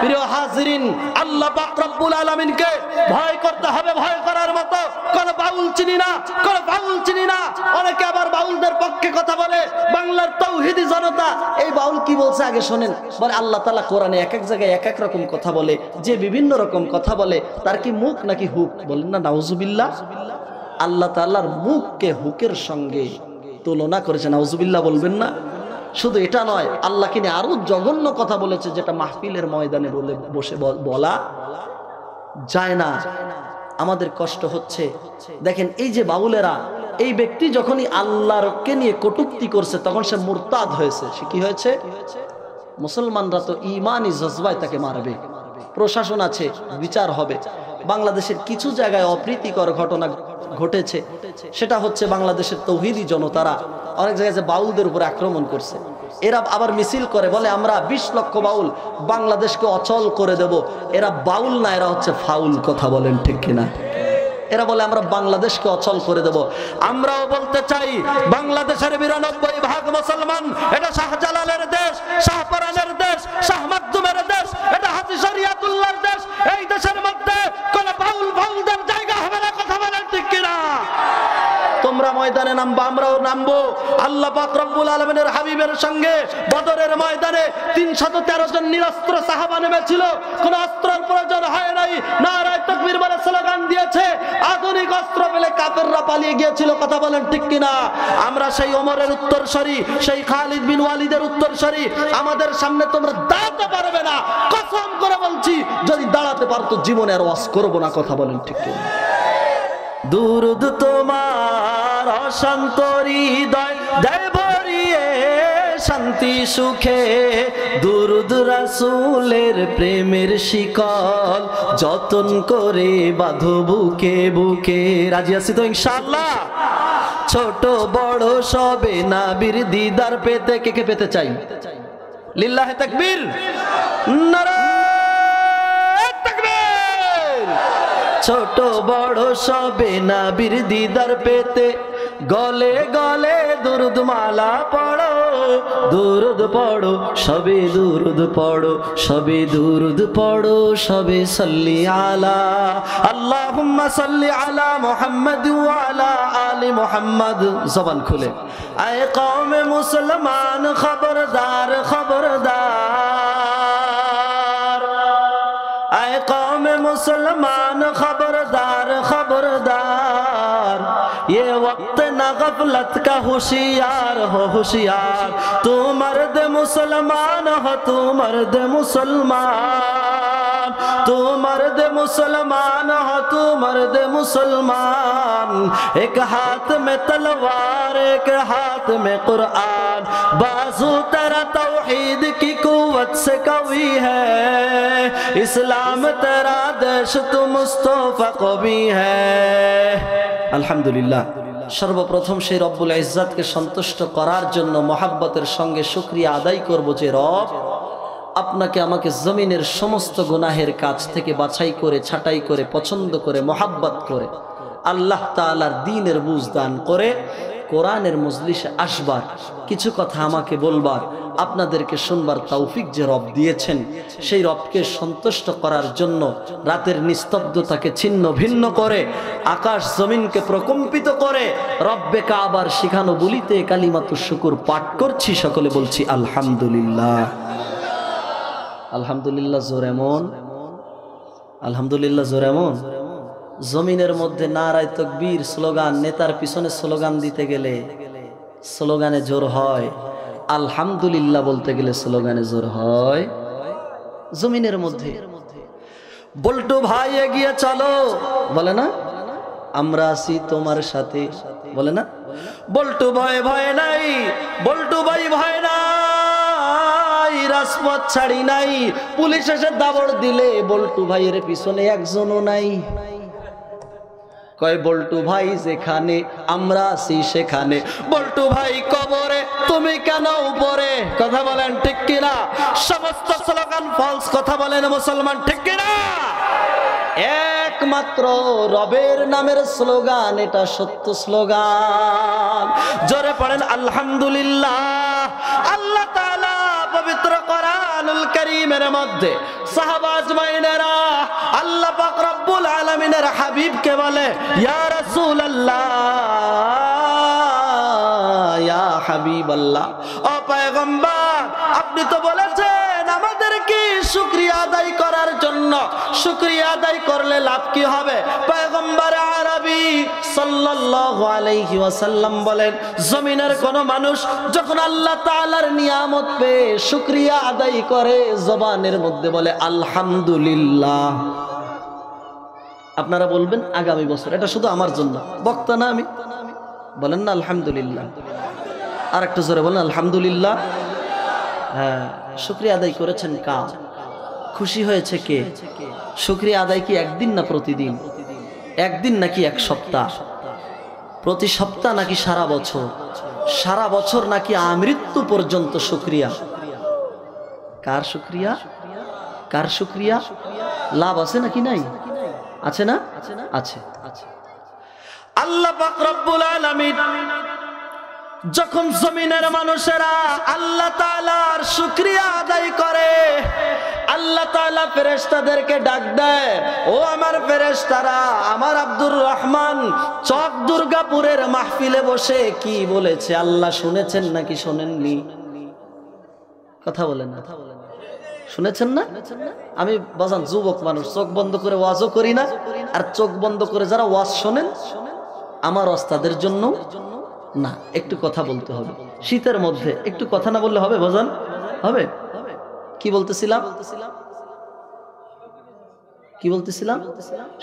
প্রিয় হাজিরিন, আল্লাহ পাক রব্বুল আলামিনকে ভয় করতে হবে, ভয় করার মতো কোন বাউল চিনি না, কোন বাউল চিনি না। অনেকে আবার বাউলদের পক্ষে কথা বলে, বাংলার তাওহীদি জনতা। এই বাউল কি বলছে আগে শোনেন। বলে আল্লাহ তাআলা কোরআনে এক এক জায়গায় এক এক রকম কথা বলে, যে বিভিন্ন রকম কথা বলে তার কি মুখ নাকি হুক? বলেন না নাউজুবিল্লাহ। আল্লাহ তাআলার মুখকে হুকের সঙ্গে তুলনা করেছে, নাউজুবিল্লাহ বলবেন না? শুধু এটা নয়, আল্লাহকে নিয়ে আরো জঘন্য কথা বলেছে, যেটা মাহফিলের ময়দানে বসে বলা যায় না। আমাদের কষ্ট হচ্ছে। দেখেন এই যে বাউলেরা, এই ব্যক্তি যখনই আল্লাহকে নিয়ে কটূক্তি করছে তখন সে মুরতাদ হয়েছে। সে কি হয়েছে? মুসলমানরা তো ঈমানি জজবায় তাকে মারবে, প্রশাসন আছে, বিচার হবে। বাংলাদেশের কিছু জায়গায় অপ্রীতিকর ঘটনা ঘটেছে, সেটা হচ্ছে বাংলাদেশের তৌহিদি জনতারা অনেক জায়গায় বাউলদের উপর আক্রমণ করছে। এরা আবার মিছিল করে, বলে আমরা 20 লক্ষ বাউল বাংলাদেশকে অচল করে দেব। এরা বাউল না, এরা হচ্ছে ফাউল। কথা বলেন ঠিক কিনা? এরা বলে আমরা বাংলাদেশকে অচল করে দেব। আমরাও বলতে চাই, বাংলাদেশের 92% মুসলমান। এটা শাহজালালের দেশ, শাহপরানের দেশ, শাহ মাকদুমের দেশ, এটা হাজী শরিয়াতুল্লাহর দেশ। এই দেশের মধ্যে কোন বাউলদের জায়গা হবে না। কথা বলেন ঠিক কিনা? তোমরা ময়দানে নামবা, আমরাও নামবো। আল্লাহ পাক রব্বুল আলামিনের হাবিবের সঙ্গে বদরের ময়দানে 313 জন নিরস্ত্র সাহাবা নেমেছিল। কোন অস্ত্রের প্রয়োজন হয় নাই, নারায়ে তাকবীর বলে স্লোগান দিয়েছে। আধুনিক অস্ত্র পেলে কাফেররা পালিয়ে গিয়েছিল। কথা বলেন ঠিক কিনা? আমরা সেই ওমরের উত্তরসূরি, সেই খালিদ বিন ওয়ালিদের উত্তরসূরি। আমাদের সামনে তোমরা দাঁড়াতে পারবে না, কসম করে বলছি। যদি দাঁড়াতে পারতো জীবনে আর ওয়াজ করবো না। কথা বলেন ঠিক কিনা? দুরুদ তোমার অশান্ত হৃদয় দেয় ভরিয়ে শান্তি সুখে। দুরুদ রাসূলের প্রেমের শিকল যতন করে বাঁধো বুকে বুকে। রাজি আছি তো ইনশাআল্লাহ? ছোট বড় সবে নবীর দিদার পেতে, কে কে পেতে চাই? লিল্লাহি তাকবীর, নারায়ে তাকবীর। ছোট বড় সবে নবীর দিদার পেতে গলে গলে দুরুদ মালা পড়ো। দুরুদ পড়ো সবে, দুরুদ পড়ো সবে, দুরুদ পড়ো সবে। সাল্লি আলা আল্লাহুম্মা সাল্লি আলা মুহাম্মাদ ওয়া আলা আলি মুহাম্মাদ। জবান খুলে আয়ে কওমে মুসলমান, খবরদার খবরদার। আয়ে কওমে মুসলমান, খবরদার खबरदार। ये वक्त न गफलत का होशियार हो होशियार। तू मर्द मुसलमान हो, तू मर्द मुसलमान, तू मर्द मुसलमान हो, तू मर्द मुसलमान। एक हाथ में तलवार, एक हाथ में कुरान। बाजू तेरा तौहीद की कुव्वत से कवी है। इस्लाम तेरा देश, तू मुस्तफा कवि है। আলহামদুলিল্লাহ। সর্বপ্রথম সেই রব্বুল ইজ্জাতকে সন্তুষ্ট করার জন্য মহাব্বতের সঙ্গে শুকরিয়া আদায় করব যে রব আপনাকে আমাকে জমিনের সমস্ত গুনাহের কাজ থেকে বাছাই করে, ছাঁটাই করে, পছন্দ করে, মহাব্বত করে আল্লাহ তাআলার দ্বীনের বুঝ দান করে কোরআনের মজলিসে আসবার, কিছু কথা আমাকে বলবার, আপনাদেরকে শুনবার তৌফিক যে রব দিয়েছেন, সেই রবকে সন্তুষ্ট করার জন্য রাতের নিস্তব্ধতাকে ছিন্ন ভিন্ন করে, আকাশ জমিনকে প্রকম্পিত করে রব্বে কাবার শিখানো বলিতে কালিমাতুশ শুকুর পাঠ করছি। সকলে বলছি আলহামদুলিল্লাহ। আলহামদুলিল্লাহ জোরে মন, আলহামদুলিল্লাহ জোরে মন। জমিনের মধ্যে নারায়ে তাকবীর স্লোগান, নেতার পিছনে স্লোগান দিতে গেলে স্লোগানে জোর হয়, আলহামদুলিল্লাহ বলতে গেলে স্লোগানে জোর হয়। জমিনের মধ্যে বল্টু ভাই এগিয়ে চলো বলে না, আমরা আছি তোমার সাথে বলে না, বল্টু ভয় ভয় নাই, বল্টু ভাই ভয় নাই, রাজপথ ছাড়ি নাই। পুলিশ এসে দাবড় দিলে বল্টু ভাইয়ের পিছনে একজনও নাই। কয় বল্টু ভাই যেখানে আমরা আছি সেখানে, বল্টু ভাই কবরে তুমি কেন উপরে। কথা বলেন ঠিক কিনা? সমস্ত স্লোগান ফলস। কথা বলেন মুসলমান ঠিক কিনা? একমাত্র রবের নামের স্লোগান এটা সত্য স্লোগান। জোরে পড়েন আলহামদুলিল্লাহ। আল্লাহ তাআলা পবিত্র কোরআনুল কারীমের মধ্যে সাহাবা আজমাইনেরা আল্লাহ পাক রব্বুল আলামিনের হাবিবকে বলে ইয়া রাসূলুল্লাহ, ইয়া হাবিবাল্লাহ, ও পয়গম্বর, আপনি তো বলেছেন আমাদের কি শুকরিয়া আদায় করার জন্য। শুকরিয়া আদায় করলে লাভ কি হবে? পয়গম্বর আরবি সাল্লাল্লাহু আলাইহি ওয়াসাল্লাম বলেন, জমিনের কোন মানুষ যখন আল্লাহ তাআলার নিয়ামত পেয়ে শুকরিয়া আদায় করে, জবানের মধ্যে বলে আলহামদুলিল্লাহ। আপনারা বলবেন আগামী বছর, এটা শুধু আমার জন্য, বক্তা না আমি, বলেন না আলহামদুলিল্লাহ। আর একটু জোরে বলেন আলহামদুলিল্লাহ। হ্যাঁ, শুকরিয়া আদায় করেছেন কার? খুশি হয়েছে কে? শুকরিয়া আদায় কি একদিন না প্রতিদিন? একদিন নাকি এক সপ্তাহ? প্রতি সপ্তাহ নাকি সারা বছর? সারা বছর নাকি আমৃত্যু পর্যন্ত শুকরিয়া? কার শুকরিয়া? কার শুকরিয়া? লাভ আছে নাকি নাই? আছে না? আছে। আল্লাহ পাক রব্বুল আলামিন যখন জমিনের মানুষেরা আল্লাহ তাআলার শুকরিয়া আদায় করে, আল্লাহ তাআলা ফেরেশতাদেরকে ডাক দেয়, ও আমার ফেরেশতারা, আমার আব্দুর রহমান চক দুর্গাপুরের মাহফিলে বসে কি বলেছে আল্লাহ শুনেছেন নাকি শোনেননি? কথা বলেন না, শুনেছেন না? আমি বাজান যুবক মানুষ, চোখ বন্ধ করে ওয়াজও করি না, আর চোখ বন্ধ করে যারা ওয়াজ শোনেন আমার ওস্তাদের জন্য না, একটু কথা বলতে হবে। শীতের মধ্যে একটু কথা না বললে হবে বাজান? হবে? কি বলতেছিলাম? কি বলতেছিলাম?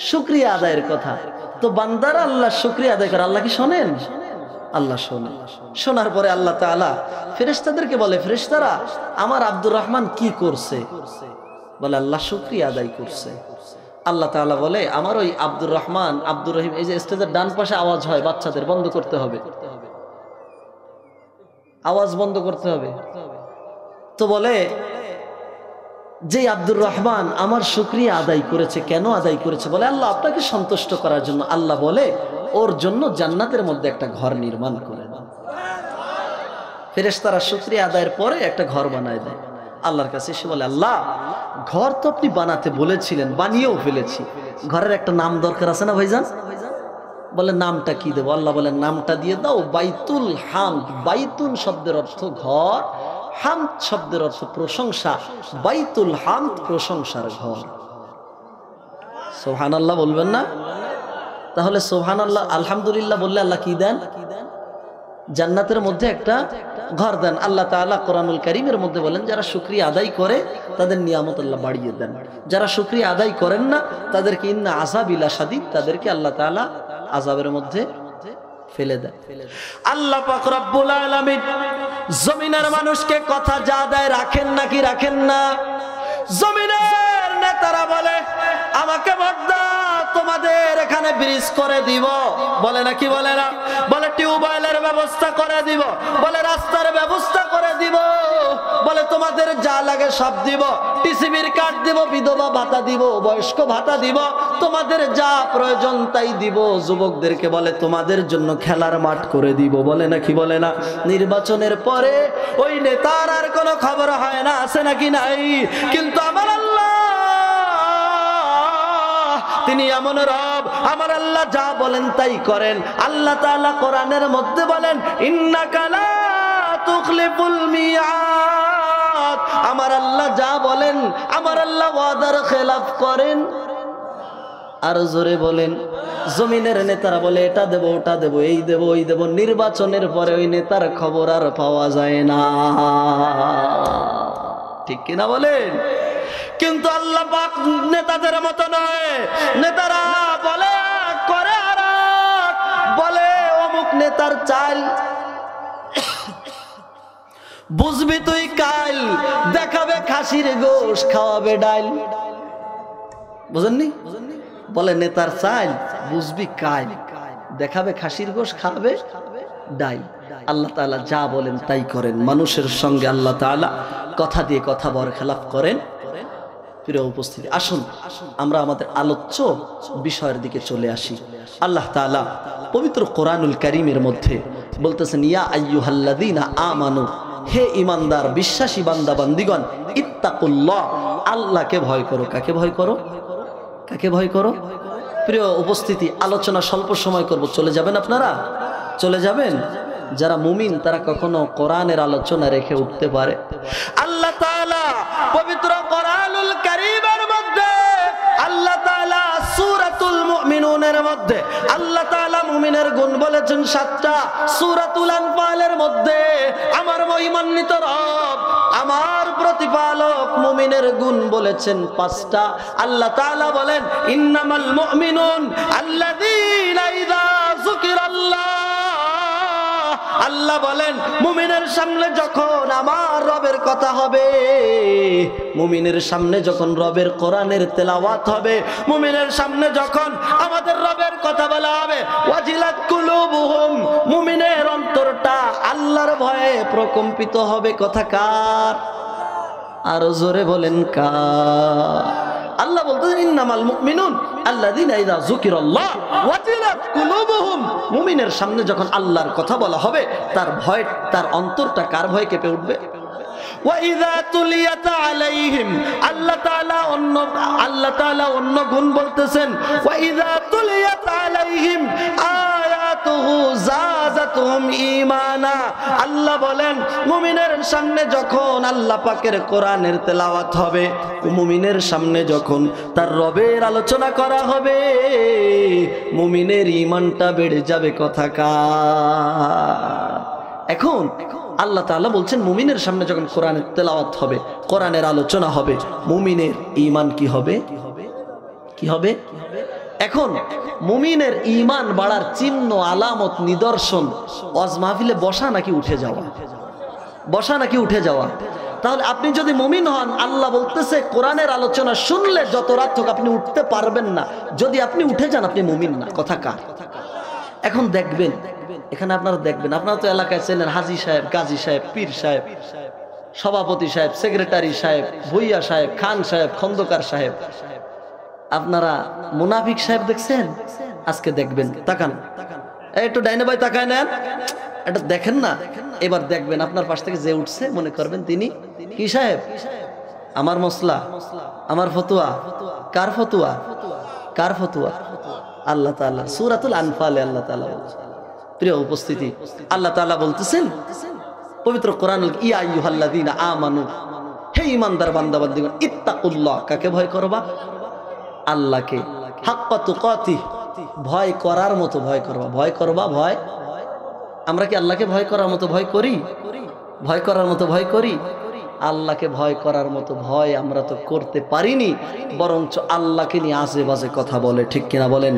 শুকরিয়া আদায়ের কথা। তো বান্দারা আল্লাহ শুকরিয়া আদায় করে, আল্লাহ কি শোনেন? আল্লাহ শোনেন। শোনার পরে আল্লাহ তাআলা ফেরেশতাদেরকে বলে, ফেরেশতারা আমার আব্দুর রহমান কি করছে? বলে আল্লাহ শুকরিয়া আদায় করছে। আল্লাহ তাআলা বলে, আমার ওই আব্দুর রহমান, আব্দুর রহিম, এই যে স্টেজের ডান পাশে আওয়াজ হয় বাচ্চাদের, বন্ধ করতে হবে, আওয়াজ বন্ধ করতে হবে। তো বলে যে আব্দুর রহমান আমার শুকরিয়া আদায় করেছে, কেন আদায় করেছে? বলে আল্লাহ আপনাকে সন্তুষ্ট করার জন্য। আল্লাহ বলে ওর জন্য জান্নাতের মধ্যে একটা ঘর নির্মাণ করে দাও। ফেরেশতারা শুকরিয়া আদায়ের পরে একটা ঘর বানায় দেয়। আল্লাহর কাছে এসে বলে, আল্লাহ ঘর তো আপনি বানাতে বলেছিলেন, বানিয়েও ফেলেছি, ঘরের একটা নাম দরকার আছে না ভাইজান? বলে নামটা কি দেবো? আল্লাহ বলে নামটা দিয়ে দাও বাইতুল হামদ। বাইতুল শব্দের অর্থ ঘর, হামদ শব্দের অর্থ প্রশংসা। বাইতুল হামদ প্রশংসার ঘর। সুবহানাল্লাহ বলবেন না? তাহলে সুবহানাল্লাহ আলহামদুলিল্লাহ বললে আল্লাহ কি দেন? জান্নাতের মধ্যে একটা ঘর দেন। আল্লাহ তাআলা কোরআনুল কারীমের মধ্যে বলেন, যারা শুকরিয়া আদায় করে তাদের নিয়ামত আল্লাহ বাড়িয়ে দেন, যারা শুকরিয়া আদায় করেন না তাদেরকে ইন্না আযাবিলা শাদীদ, তাদেরকে আল্লাহ তাআলা আযাবের মধ্যে ফেলে দেন। আল্লাহ পাক রব্বুল আলামিন জমিনের মানুষকে কথা যা দেয় রাখেন নাকি রাখেন না? জমিনের নেতারা বলে আমাকে ভোট দাও, তোমাদের এখানে ব্রিজ করে দিব, বলে নাকি বলে না? বলে টিউবওয়েলের ব্যবস্থা করে দিব, বলে রাস্তার ব্যবস্থা করে দিব, বলে তোমাদের যা লাগে সব দিব, টিসিবির কার্ড দিব, বিধবা ভাতা দিব, বয়স্ক ভাতা দিব, তোমাদের যা প্রয়োজন তাই দিব। যুবকদেরকে বলে তোমাদের জন্য খেলার মাঠ করে দিব, বলে নাকি বলে না? নির্বাচনের পরে ওই নেতার আর কোনো খবর হয় না, আছে নাকি নাই? কিন্তু আমার আল্লাহ তিনি এমন রব, আমার আল্লাহ যা বলেন তাই করেন। আল্লাহ তাআলা কোরআনের মধ্যে বলেন, ইন্নাকা লা তুখলিফুল মিয়াদ। আমার আল্লাহ যা বলেন, আমার আল্লাহ ওয়াদার খেলাফ করেন। আর জোরে বলেন। জমিনের নেতারা বলে এটা দেব, ওটা দেব, এই দেব, ওই দেব। নির্বাচনের পরে ওই নেতার খবর আর পাওয়া যায় না, ঠিক কিনা বলেন? কিন্তু আল্লাহ পাক নেতাদের মতো নয়। নেতারা বলে করে আর বলে অমুক নেতার চাল বুঝবি তুই কাল, দেখাবে খাসির গোশ, খাওয়াবে ডাল। বুঝেননি? বলে নেতার চাল বুঝবি কাল, দেখাবে খাসির গোশ, খাওয়াবে ডাল। আল্লাহ তাআলা যা বলেন তাই করেন। মানুষের সঙ্গে আল্লাহ তাআলা কথা দিয়ে কথা বরখেলাপ করেন। প্রিয় উপস্থিতি, আসুন আমরা আমাদের আলোচ্য বিষয়ের দিকে চলে আসি। আল্লাহ তাআলা পবিত্র কোরআনুল কারীমের মধ্যে বলতেছেন, ইয়া আইয়ুহাল্লাযীনা আমানু হে ঈমানদার বিশ্বাসী বান্দা বান্দিগণ, ইত্তাকুল্লাহ, আল্লাহকে ভয় করো। কাকে ভয় করো? কাকে ভয় করো? প্রিয় উপস্থিতি, আলোচনা স্বল্প সময় করব, চলে যাবেন আপনারা? চলে যাবেন? যারা মুমিন তারা কখনো কোরআনের আলোচনা রেখে উঠতে পারে। আল্লাহ তাআলা পবিত্র কোরআনুল কারীমের মধ্যে, আল্লাহ তাআলা সূরাতুল মুমিনুনের মধ্যে আল্লাহ তাআলা মুমিনের গুণ বলেছেন 7টা। সূরাতুল আনফালের মধ্যে আমার মহিমান্বিত রব, আমার প্রতিপালক মুমিনের গুণ বলেছেন 5টা। আল্লাহ তাআলা বলেন, ইন্নামাল মুমিনুন আল্লাযীনা ইযা যুকিরাল্লাহ, আল্লাহ বলেন মুমিনের সামনে যখন আমার রবের কথা হবে, মুমিনের সামনে যখন রবের কোরআনের তেলাওয়াত হবে, মুমিনের সামনে যখন আমাদের রবের কথা বলা হবে, ওয়াজিলাত কুলুবুহুম, মুমিনের অন্তরটা আল্লাহর ভয়ে প্রকম্পিত হবে। কথা কার? আরো জোরে বলেন কার? আল্লাহ বলতেছেন, ইন্নামাল মুমিনুন আল্লাযীনা ইযা যুকিরাল্লাহ ওয়াজিলাত কুলুবুহুম, মুমিনের সামনে যখন আল্লাহর কথা বলা হবে তার ভয়, তার অন্তরটা কার ভয়ে কেঁপে উঠবে? ওয়া ইযা তুলিয়াত আলাইহিম, আল্লাহ তাআলা অন্য গুণ বলতেছেন, ওয়া ইযা তুলিয়াত আলাইহিম আয়াতুহু যাযাতুহুম ঈমানা, আল্লাহ বলেন মুমিনের সামনে যখন আল্লাহ পাকের কোরআনের তেলাওয়াত হবে, মুমিনের সামনে যখন তার রবের আলোচনা করা হবে, মুমিনের ঈমানটা বেড়ে যাবে। কথা কার? এখন আল্লাহ তাআলা বলছেন মুমিনের সামনে যখন কোরআনের তেলাওয়াত হবে, কোরআনের আলোচনা হবে, মুমিনের ঈমান কি হবে? কি হবে? এখন মুমিনের ঈমান বাড়ার চিহ্ন, আলামত, নিদর্শন ওয়াজ মাহফিলে বসা নাকি উঠে যাওয়া? বসা নাকি উঠে যাওয়া? তাহলে আপনি যদি মুমিন হন, আল্লাহ বলতেছে কোরআনের আলোচনা শুনলে যত রাত হোক আপনি উঠতে পারবেন না। যদি আপনি উঠে যান আপনি মুমিন না। কথা কার? এখন দেখবেন, এখানে আপনারা দেখবেন, আপনারা তো এলাকায় চেনেন হাজী সাহেব, গাজী সাহেব, পীর সাহেব, সভাপতি সাহেব, সেক্রেটারি সাহেব, ভুইয়া সাহেব, খান সাহেব, খন্দকার সাহেব। আপনারা মুনাফিক সাহেব দেখছেন? আজকে দেখবেন, তাকান, একটু ডাইনে ভাই তাকায় নেন, এটা দেখেন না। এবার দেখবেন আপনার পাশ থেকে যে উঠছে মনে করবেন তিনি কি সাহেব? আমার মসলা, আমার ফতুয়া। কার ফতুয়া? কার ফতুয়া? আল্লাহ তাআলা সূরাতুল আনফালে আল্লাহ তাআলা বলছেন। প্রিয় উপস্থিতি, আল্লাহ তাআলা বলতেছেন পবিত্র কোরআনুল, ইয়া আইয়ুহাল্লাযীনা আমানু, হে ঈমানদার বান্দা বান্দীগণ, ইত্তাকুল্লাহ, কাকে ভয় করবা? আল্লাহকে। হাক্কা তুকাতিহ, ভয় করার মতো ভয় করবা। ভয় করবা, ভয়। আমরা কি আল্লাহকে ভয় করার মতো ভয় করি? ভয় করার মতো ভয় করি? আল্লাহকে ভয় করার মতো ভয় আমরা তো করতে পারিনি, বরঞ্চ আল্লাহকে নিয়ে আজে বাজে কথা বলে। ঠিক কিনা বলেন?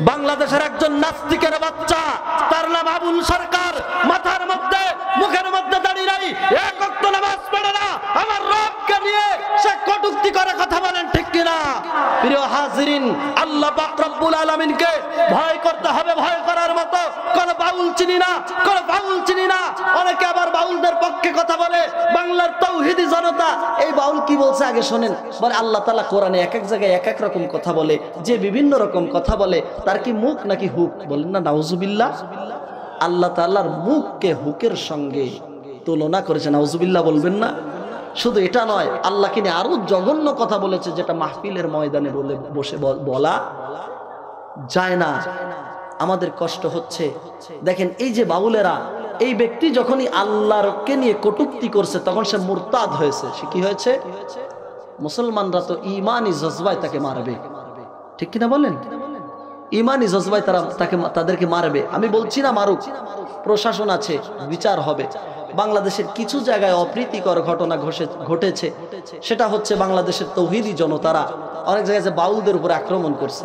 বাংলাদেশের একজন নাস্তিকের বাচ্চা, তার নাম আবুল সরকার, মাথার মধ্যে মুখের মধ্যে দাঁড়িয়ে নাই, এক ওয়াক্ত নামাজ পড়ে না, আমার রবকে নিয়ে সে কটূক্তি করে কথা বলেন। ঠিক কিনা? প্রিয় হাজিরিন, আল্লাহ পাক রব্বুল আলামিনকে ভয় করতে হবে। ভয় করার মতো কোন বাউল চিনি না, কোন বাউল চিনি না। অনেকে আবার বাউলদের পক্ষে কথা বলে। বাংলার তাওহীদি জনতা, এই বাউল কি বলছে আগে শোনেন। বলে আল্লাহ তাআলা কোরআনে এক এক জায়গায় এক এক রকম কথা বলে, যে বিভিন্ন রকম কথা বলে তার কি মুখ নাকি হুক? বলেন না নাউজুবিল্লাহ। আল্লাহ তাআলার মুখকে হুকের সঙ্গে তুলনা করেছে, নাউজুবিল্লাহ বলবেন না? শুধু এটা নয়, আল্লাহকে নিয়ে আরো জঘন্য কথা বলেছে, যেটা মাহফিলের ময়দানে বসে বলা যায় না। আমাদের কষ্ট হচ্ছে। দেখেন এই যে বাউলেরা, এই ব্যক্তি যখনই আল্লাহকে নিয়ে কটূক্তি করছে তখন সে মুরতাদ হয়েছে। সে কি হয়েছে? মুসলমানরা তো ঈমানি জজবায় তাকে মারবে। ঠিক কিনা বলেন? ঈমানি জজবায় তাদেরকে মারবে। আমি বলছি না মারুক, প্রশাসন আছে, বিচার হবে। বাংলাদেশের কিছু জায়গায় অপ্রীতিকর ঘটনা ঘটেছে, সেটা হচ্ছে বাংলাদেশের তৌহিদি জনতারা অনেক জায়গায় যে বাউলদের উপর আক্রমণ করছে।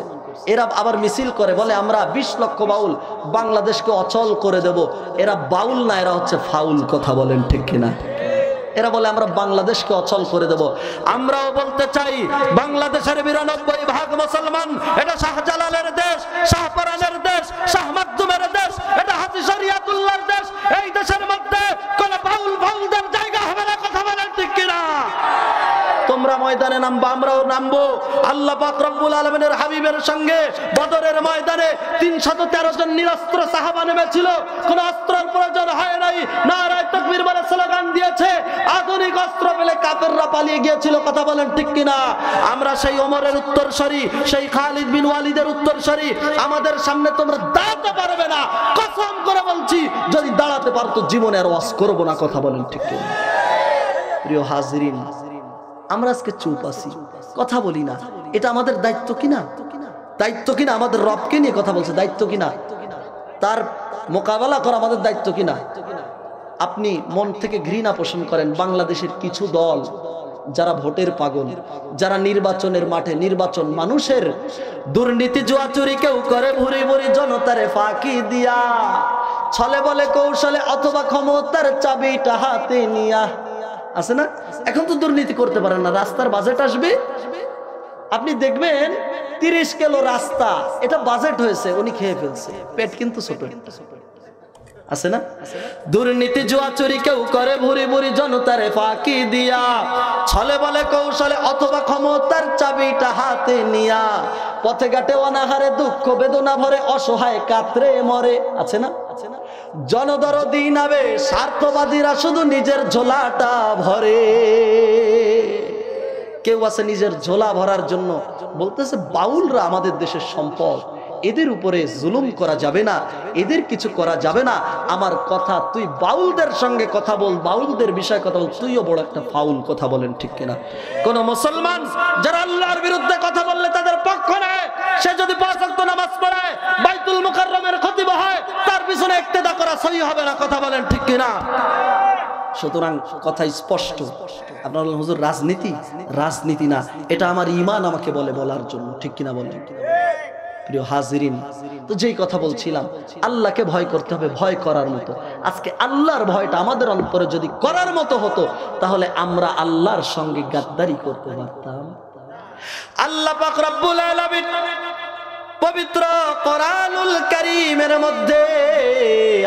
এরা আবার মিছিল করে, বলে আমরা 20 লক্ষ বাউল বাংলাদেশকে অচল করে দেব। এরা বাউল না, এরা হচ্ছে ফাউল। কথা বলেন ঠিক কিনা? এরা বলে আমরা বাংলাদেশকে অচল করে দেব। আমরাও বলতে চাই, বাংলাদেশের 92% মুসলমান। এটা শাহজালালের দেশ, শাহপরানের দেশ, শাহ মাকদুমের দেশ, এটা হাজী শরিয়াতুল্লাহর দেশ। এই দেশের মধ্যে কোন বাউলদের জায়গা হবে না। কথা বলেন ঠিক কিনা? তোমরা ময়দানে নামবা, আমরাও নামবো। আল্লাহ পাক রব্বুল আলামিনের হাবিবের সঙ্গে বদরের ময়দানে 313 জন নিরস্ত্র সাহাবা নেমেছিল। কোন অস্ত্রের প্রয়োজন হয় নাই, নারায়ে তাকবীর বলে স্লোগান দিয়েছে। আধুনিক অস্ত্র পেলে কাফেররা পালিয়ে গিয়েছিল, কথা বলেন ঠিক কিনা? আমরা সেই ওমরের উত্তরসূরি, সেই খালিদ বিন ওয়ালিদের উত্তরসূরি। আমাদের সামনে তোমরা দাঁড়াতে পারবে না, কসম করে বলছি। যদি দাঁড়াতে পারতো জীবনে আর ওয়াজ করবো না, কথা বলেন ঠিক কিনা? প্রিয় হাজিরিন, আমরা আজকে চুপ আছি, কথা বলি না। এটা আমাদের দায়িত্ব কিনা? দায়িত্ব কিনা? আমাদের রবকে নিয়ে কথা বলছে, দায়িত্ব কিনা? তার মোকাবেলা করা আমাদের দায়িত্ব কিনা? আপনি মন থেকে ঘৃণা পোষণ করেন বাংলাদেশের কিছু দল, যারা ভোটের পাগল, যারা নির্বাচনের মাঠে নির্বাচন মানুষের দুর্নীতি জুয়া চুরি কেউ করে ভুরি ভুরি জনতারে ফাঁকি দিয়া, ছলে বলে কৌশলে অথবা ক্ষমতার চাবিটা হাতে নিয়া। আছে না? এখন তো দুর্নীতি করতে পারেন না, রাস্তার বাজেট আসবে, আপনি দেখবেন 30 কিলো রাস্তা, এটা বাজেট হয়েছে, উনি খেয়ে ফেলছে, পেট কিন্তু ছোট। আছে না? দুর্নীতি জুয়া চুরি কেউ করে ভুরি ভুরি জনতারে ফাঁকি দিয়া, ছলে বলে কৌশলে অথবা ক্ষমতার চাবিটা হাতে নিয়া, পথে ঘাটে অনাহারে দুঃখ বেদনা ভরে অসহায় কাতরে মরে। আছে না? জনদরদি নাবে স্বার্থবাদীরা শুধু নিজের ঝোলাটা ভরে। কেউ আছে নিজের ঝোলা ভরার জন্য বলতেছে বাউলরা আমাদের দেশের সম্পদ, এদের উপরে জুলুম করা যাবে না, এদের কিছু করা যাবে না। আমার কথা, তুই বাউলদের সঙ্গে কথা বল, বাউলদের বিষয়ে কথা বল, তুইও বড় একটা ফাউল, কথা বলেন ঠিক কিনা? কোন মুসলমান যারা আল্লাহর বিরুদ্ধে কথা বললে তাদের পক্ষ নেয়, সে যদি 5 ওয়াক্ত নামাজ পড়ে, বাইতুল মুকাররমের খতিব হয়, তার পিছনে ইক্তেদা করা সহি হবে না, কথা বলেন ঠিক কিনা? সুতরাং কথা স্পষ্ট। আপনারা বলেন হুজুর রাজনীতি, রাজনীতি না, এটা আমার ঈমান আমাকে বলে বলার জন্য, ঠিক কিনা বলেন? প্রিয় হাজিরিন, তো যেই কথা বলছিলাম, আল্লাহকে ভয় করতে হবে, ভয় করার মতো। আজকে আল্লাহর ভয়টা আমাদের অন্তরে যদি করার মতো হতো, তাহলে আমরা আল্লাহর সঙ্গে গাদ্দারি করতে পারতাম। আল্লাহ পাক রব্বুল আলামিন পবিত্র কোরআনুল কারীমের মধ্যে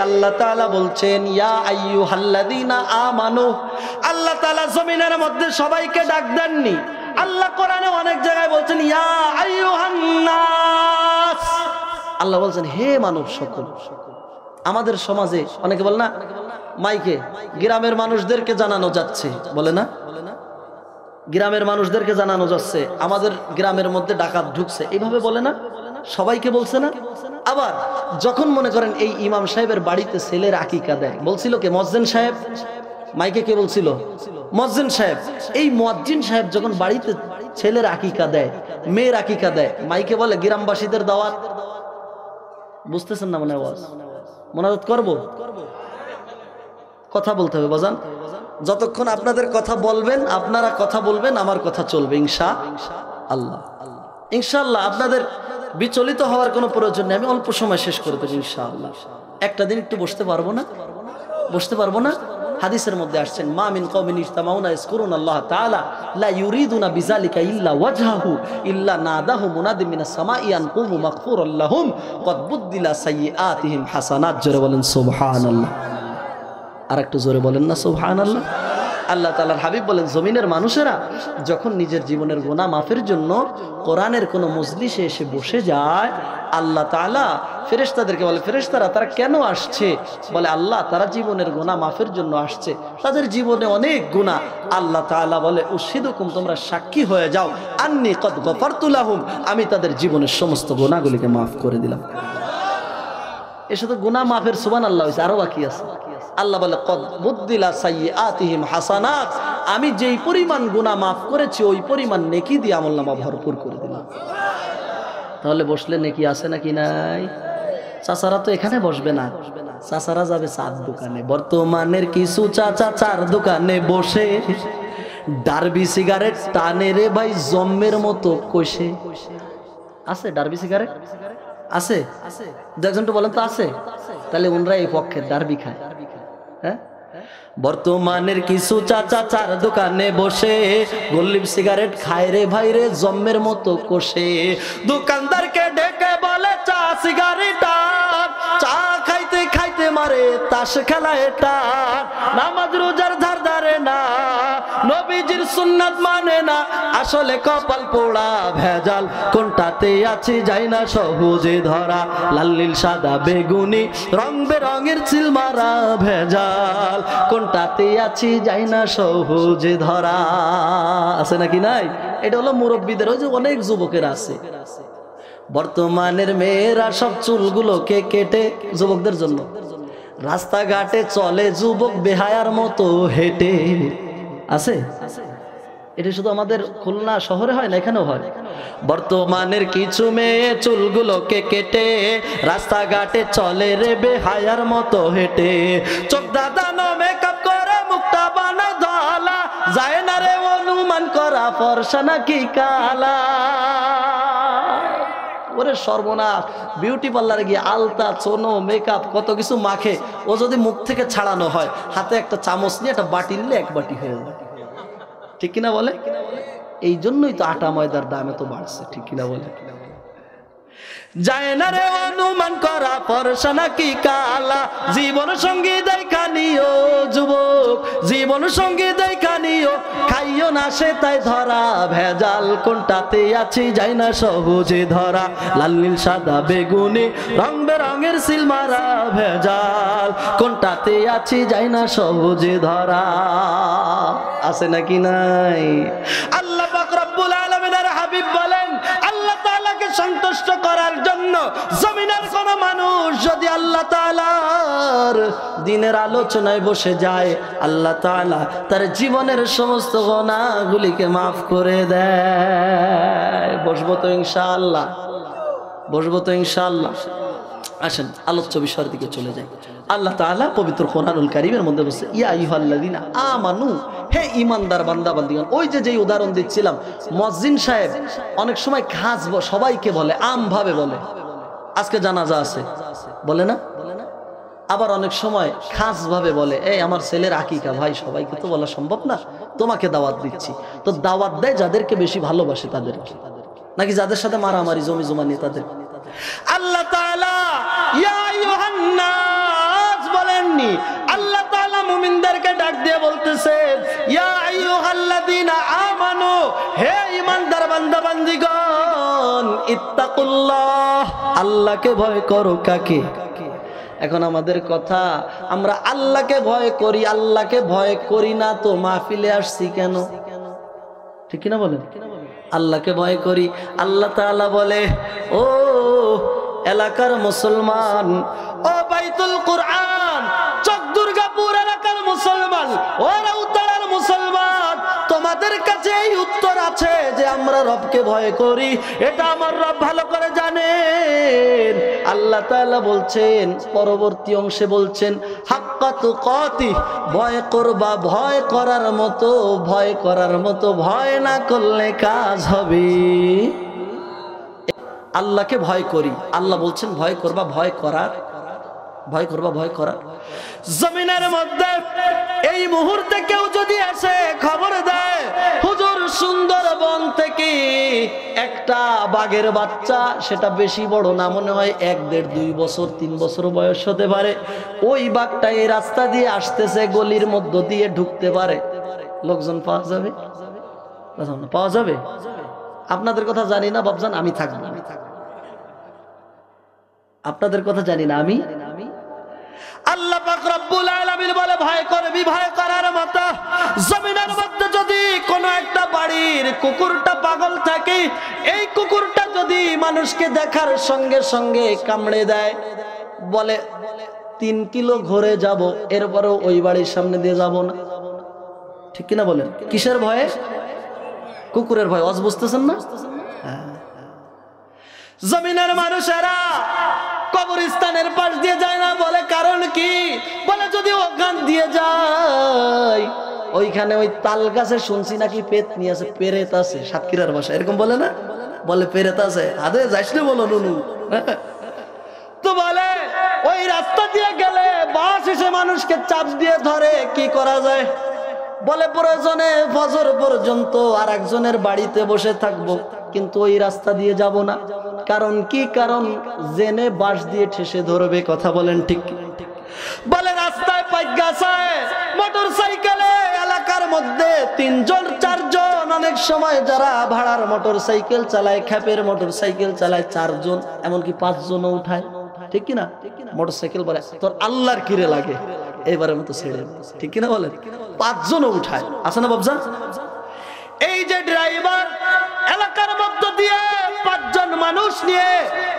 আল্লাহ তাআলা বলছেন, ইয়া আইয়ুহাল্লাযীনা আমানু। আল্লাহ তাআলা জমিনের মধ্যে সবাইকে ডাক দেননি, আল্লাহ কোরআনে অনেক জায়গায় বলছেন ইয়া আইয়ুহান নাস। আল্লাহ বলছেন হে মানব সকল। আমাদের সমাজে অনেকে বলে না, মাইকে গ্রামের মানুষদেরকে জানানো যাচ্ছে, বলে না, গ্রামের মানুষদেরকে জানানো যাচ্ছে আমাদের গ্রামের মধ্যে ডাকাত ঢুকছে, এইভাবে বলে না, সবাইকে বলছে না। আবার যখন মনে করেন এই ইমাম সাহেবের বাড়িতে ছেলের আকিকা দেয়, বলছিল কে? মুয়াজ্জিন সাহেব। মাইকে কে বলছিল? মুয়াজ্জিন সাহেব। এই মুয়াজ্জিন সাহেব যখন বাড়িতে ছেলের আকিকা দেয়, মেয়ের আকিকা দেয়, মাইকে বলে গ্রামবাসীদের দাওয়াত। বুঝতেছেন না? মনে হয় মোনাজাত করবো, কথা বলতে হবে বাজান। যতক্ষণ আপনাদের কথা বলবেন, আপনারা কথা বলবেন, আমার কথা চলবে ইনশাআল্লাহ। ইনশাআল্লাহ আপনাদের বিচলিত হওয়ার কোনো প্রয়োজন নেই, আমি অল্প সময় শেষ করে দেব ইনশাআল্লাহ। একটা দিন একটু বসতে পারবো না? বসতে পারবো না? হাদিসের মধ্যে আসছেন, মা মিন কওমিন ইজতামাউনা ইয়াজকুরুনাল্লাহ তাআলা লা ইউরিদুনা বিযালিকা ইল্লা ওয়াজহাহু ইল্লা নাদাহু মুনাদিম মিনাস সামাই আন কুমু মাগফুরাল লাহুম ক্বাদ বুদ্দিলা সাইয়্যাতিহিম হাসানাত। জোরে বলেন সুবহানাল্লাহ। আর একটু জোরে বলেন না সুবহানাল্লাহ। আল্লাহ তাআলার হাবিব বলেন, জমিনের মানুষেরা যখন নিজের জীবনের গুনাহ মাফের জন্য কোরআনের কোনো মজলিসে এসে বসে যায়, আল্লাহ তাআলা ফেরেশতাদেরকে বলে, ফেরেশতারা তারা কেন আসছে? বলে আল্লাহ তারা জীবনের গুনাহ মাফের জন্য আসছে, তাদের জীবনে অনেক গুনাহ। আল্লাহ তাআলা বলে, উশহিদুকুম, তোমরা সাক্ষী হয়ে যাও, আন্নী কদ গফারতু লাহুম, আমি তাদের জীবনের সমস্ত গুনাহগুলিকে মাফ করে দিলাম। এ শুধু গুনাহ মাফের সুবহানাল্লাহ হইছে, আরো বাকি আছে। আল্লাহ বলে কদ বুদ্দিলা সাইয়্যাতিহিম হাসানাত, আমি যেই পরিমাণ গুনাহ মাফ করেছি ওই পরিমাণ নেকি দিয়ে আমলনামা ভরপুর করে দিলাম। তাহলে বসলে নেকি আছে নাকি নাই? চাচারা তো এখানে বসবে না, চাচারা যাবে চার দোকানে। বর্তমানের কিছু চাচা চার দোকানে বসে ডারবি সিগারেট টানে রে ভাই জম্মের মতো কষে। আছে ডারবি সিগারেট? আছে? দেখছেন তো, বলেন তো আছে? তাহলে ওনরা এই পক্ষে ডারবি খায়। হ্যাঁ, বর্তমানের কিছু চাচা চার দোকানে বসে গোল্লিপ সিগারেট খায় রে ভাই রে জম্মের মতো কষে। দোকানদারকে ডেকে বলে চা সিগারেট, চা খাইতে খাইতে মারে তাস খেলা এটা, নামাজ রোজার ধার ধারে না, নবীজির সুন্নাত মানে না, আসলে কপাল পোড়া ভেজাল, কোনটাতে আছে যাই না সহজে ধরা, লাল নীল সাদা বেগুনি রং বেরঙের চিল মারা ভেজাল, কোনটাতে আছে যাই না সহজে ধরা। আছে নাকি নাই? এটা হলো মুরব্বীদের, ওই যে অনেক যুবকের আছে। বর্তমানের মেয়েরা সব চুলগুলোকে কেটে, যুবকদের জন্য রাস্তাঘাটে চলে যুবক বেহায়ার মতো হেঁটে। আছে? এটা শুধু আমাদের খুলনা শহরে হয় না, এখানেও হয়। বর্তমানের কিছু মেয়ে চুলগুলোকে কেটে রাস্তাঘাটে চলে রে বেহায়ার মতো হেঁটে, চোখ দাদানো মেকআপ করে মুখটা বানায় ধলা, যায় না রে অনুমান করা ফর্সা নাকি কালা। ওরে সর্বনাশ, বিউটি পার্লারে গিয়ে আলতা চোনো মেকআপ কত কিছু মাখে, ও যদি মুখ থেকে ছাড়ানো হয়, হাতে একটা চামচ নিয়ে একটা বাটি নিলে এক বাটি হয়ে যায়। ঠিক কিনা বলে? এই জন্যই তো আটা ময়দার দাম এত বাড়ছে। ঠিক কিনা বলে? যায় না রে অনুমান করা ফর্সা নাকি কালা, জীবন সঙ্গী দেখা নিও যুবক, জীবন সঙ্গী দেখা নিও, খাইও না সে তাই ধরা ভেজাল, কোনটাতে আছি যাই না সহজে ধরা, লাল নীল সাদা বেগুনি রং বেরঙের সিল মারা ভেজাল, কোনটাতে আছি যাই না সহজে ধরা। আছে নাকি নাই? আল্লাহ পাক রব্বুল আলামিনের হাবিব বলেন, আল্লাহ তাআলাকে সন্তুষ্ট করার জন্য জমিনের কোন মানুষ যদি আল্লাহ তাআলার দিনের আলোচনায় বসে যায়, আল্লাহ তাআলা তার জীবনের সমস্ত গুনাহগুলিকে মাফ করে দেয়। বসবো তো ইনশাআল্লাহ? বসবো তো ইনশাআল্লাহ? আসেন আলোচ্য বিষয়ের দিকে চলে যাই। আল্লাহ তাআলা পবিত্র কোরআনুল কারীমের মধ্যে বলছে, ইয়া আইয়ুহাল্লাযীনা আমানু, হে ঈমানদার বান্দা বান্দীগণ। ওই যে যেই উদাহরণ দিচ্ছিলাম, মুয়াজ্জিন সাহেব অনেক সময় খাস সবাইকে বলে, আম ভাবে বলে, আজকে জানাজা আছে বলে না, আবার অনেক সময় খাস ভাবে বলে, এই আমার ছেলের আকিকা, ভাই সবাইকে তো বলা সম্ভব না, তোমাকে দাওয়াত দিচ্ছি। তো দাওয়াত দেয় যাদেরকে বেশি ভালোবাসে তাদেরকে, নাকি যাদের সাথে মারামারি জমি জমা নিয়ে তাদের। আল্লাহ তাআলা ইয়া আইয়ুহান নাস বলেননি, আল্লাহ তাআলা মুমিনদেরকে ডাক দিয়ে বলতেছেন, ইয়া আইয়ুহাল্লাযীনা আমানু, হে ঈমানদার বান্দা বান্দীগণ, ইত্তাকুল্লাহ, আল্লাহকে ভয় করো। কাকে? এখন আমাদের কথা, আমরা আল্লাহকে ভয় করি, আল্লাহকে ভয় করি না তো মাহফিলে আসছি কেন? ঠিক কিনা বলেন? আল্লাহকে ভয় করি। আল্লাহ তাআলা বলে, ও এলাকার মুসলমান, ও বাইতুল কুরআন চক দুর্গাপুর এলাকার মুসলমান, ও রাউতার মুসলমান, তোমাদের কাছে এই উত্তর আছে যে আমরা রবকে ভয় করি, এটা আমার রব ভালো করে জানেন। আল্লাহ তাআলা বলছেন, পরবর্তী অংশে বলছেন, হাক্কা তুকাতি, ভয় করবা, ভয় করার মতো, ভয় করার মতো, ভয় না করলে কাজ হবে। আল্লাহকে ভয় করি, আল্লাহ বলছেন ভয় করবা, ভয় করার, ভয় করবা, ভয় করার। জমিনের মধ্যে এই মুহূর্তে কেউ যদি এসে খবর দেয়, হুজুর সুন্দরবন থেকে একটা বাঘের বাচ্চা, সেটা বেশি বড় না, মনে হয় 1, 1.5, 2 বছর 3 বছর বয়স হতে পারে, ওই বাঘটা এই রাস্তা দিয়ে আসতেছে, গলির মধ্য দিয়ে ঢুকতে পারে, লোকজন পাওয়া যাবে? পাওয়া যাবে? আপনাদের কথা জানি না বাবজান, আমি থাকবো। আপনাদের কথা জানি না আমি। আল্লাহ পাক রব্বুল আলামিন বলে, ভয় করবি, ভয় করার মতো। জমিনের মধ্যে যদি কোনো একটা বাড়ির কুকুরটা পাগল থাকে, এই কুকুরটা যদি মানুষকে দেখার সঙ্গে সঙ্গে কামড়ে দেয়, বলে 3 কিলো ঘুরে যাব, এরপরেও ওই বাড়ির সামনে দিয়ে যাব না। ঠিক কিনা বলেন? কিসের ভয়ে? কুকুরের ভয়। অজ বুঝতেছেন না? জমিনের মানুষেরা কবরস্থানের পাশ দিয়ে যায় না, বলে কারণ কি? বলে যদি ওখান দিয়ে যায়, ওইখানে ওই তাল গাছে শুনছি নাকি পেতনি আছে, পেরেত আছে, সাতক্ষীরার ভাষা এরকম বলে না, বলে পেরেত আছে, আদে যাইস না বলো নুনু। তো বলে ওই রাস্তা দিয়ে গেলে বাস এসে মানুষকে চাপ দিয়ে ধরে, কি করা যায়? বলে প্রয়োজনে ফজর পর্যন্ত আর একজনের বাড়িতে বসে থাকবো, কিন্তু ওই রাস্তা দিয়ে যাব না। কারণ কি? কারণ জেনে বাঁশ দিয়ে ঠেসে ধরবে। কথা বলেন ঠিক? বলে রাস্তায় পাইক গাছায় মোটর সাইকেলে এলাকার মধ্যে 3 জন 4 জন, অনেক সময় যারা ভাড়ার মোটরসাইকেল চালায়, খ্যাপের মোটরসাইকেল চালায় 4 জন, এমনকি 5 জনও উঠায়, ঠিক কিনা? মোটরসাইকেল বলে তোর আল্লাহর কিরে লাগে, এবারে মতো ছেড়ে, ঠিক কিনা বলেন? 5 জনও উঠায়, আছে না বাবজান? এই যে ড্রাইভার এলাকার মধ্য দিয়ে 5 জন মানুষ নিয়ে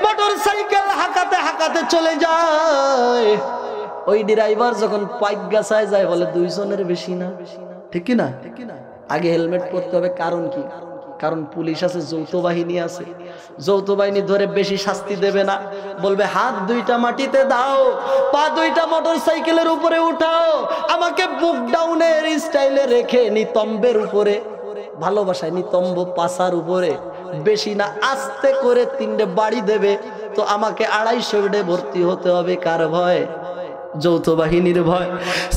মোটরসাইকেল হাঁকাতে হাঁকাতে চলে যায়, ওই ড্রাইভার যখন পাইক গাছায় যায় বলে 2 জনের বেশি না, ঠিক কি না? আগে হেলমেট পরতে হবে, কারণ কি? কারণ পুলিশ আছে, যৌথ বাহিনী আছে, যৌথ বাহিনী ধরে বেশি শাস্তি দেবে না, বলবে হাত 2টা মাটিতে দাও, পা 2টা মোটরসাইকেলের উপরে উঠাও, আমাকে বুক ডাউনের স্টাইলে রেখে নিতম্বের উপরে, ভালোবাসায় নিতম্ব পাশার উপরে, বেশি না আস্তে করে 3টে বাড়ি দেবে, তো আমাকে 250 বেডে ভর্তি হতে হবে। কার ভয়? যৌথ বাহিনীর ভয়।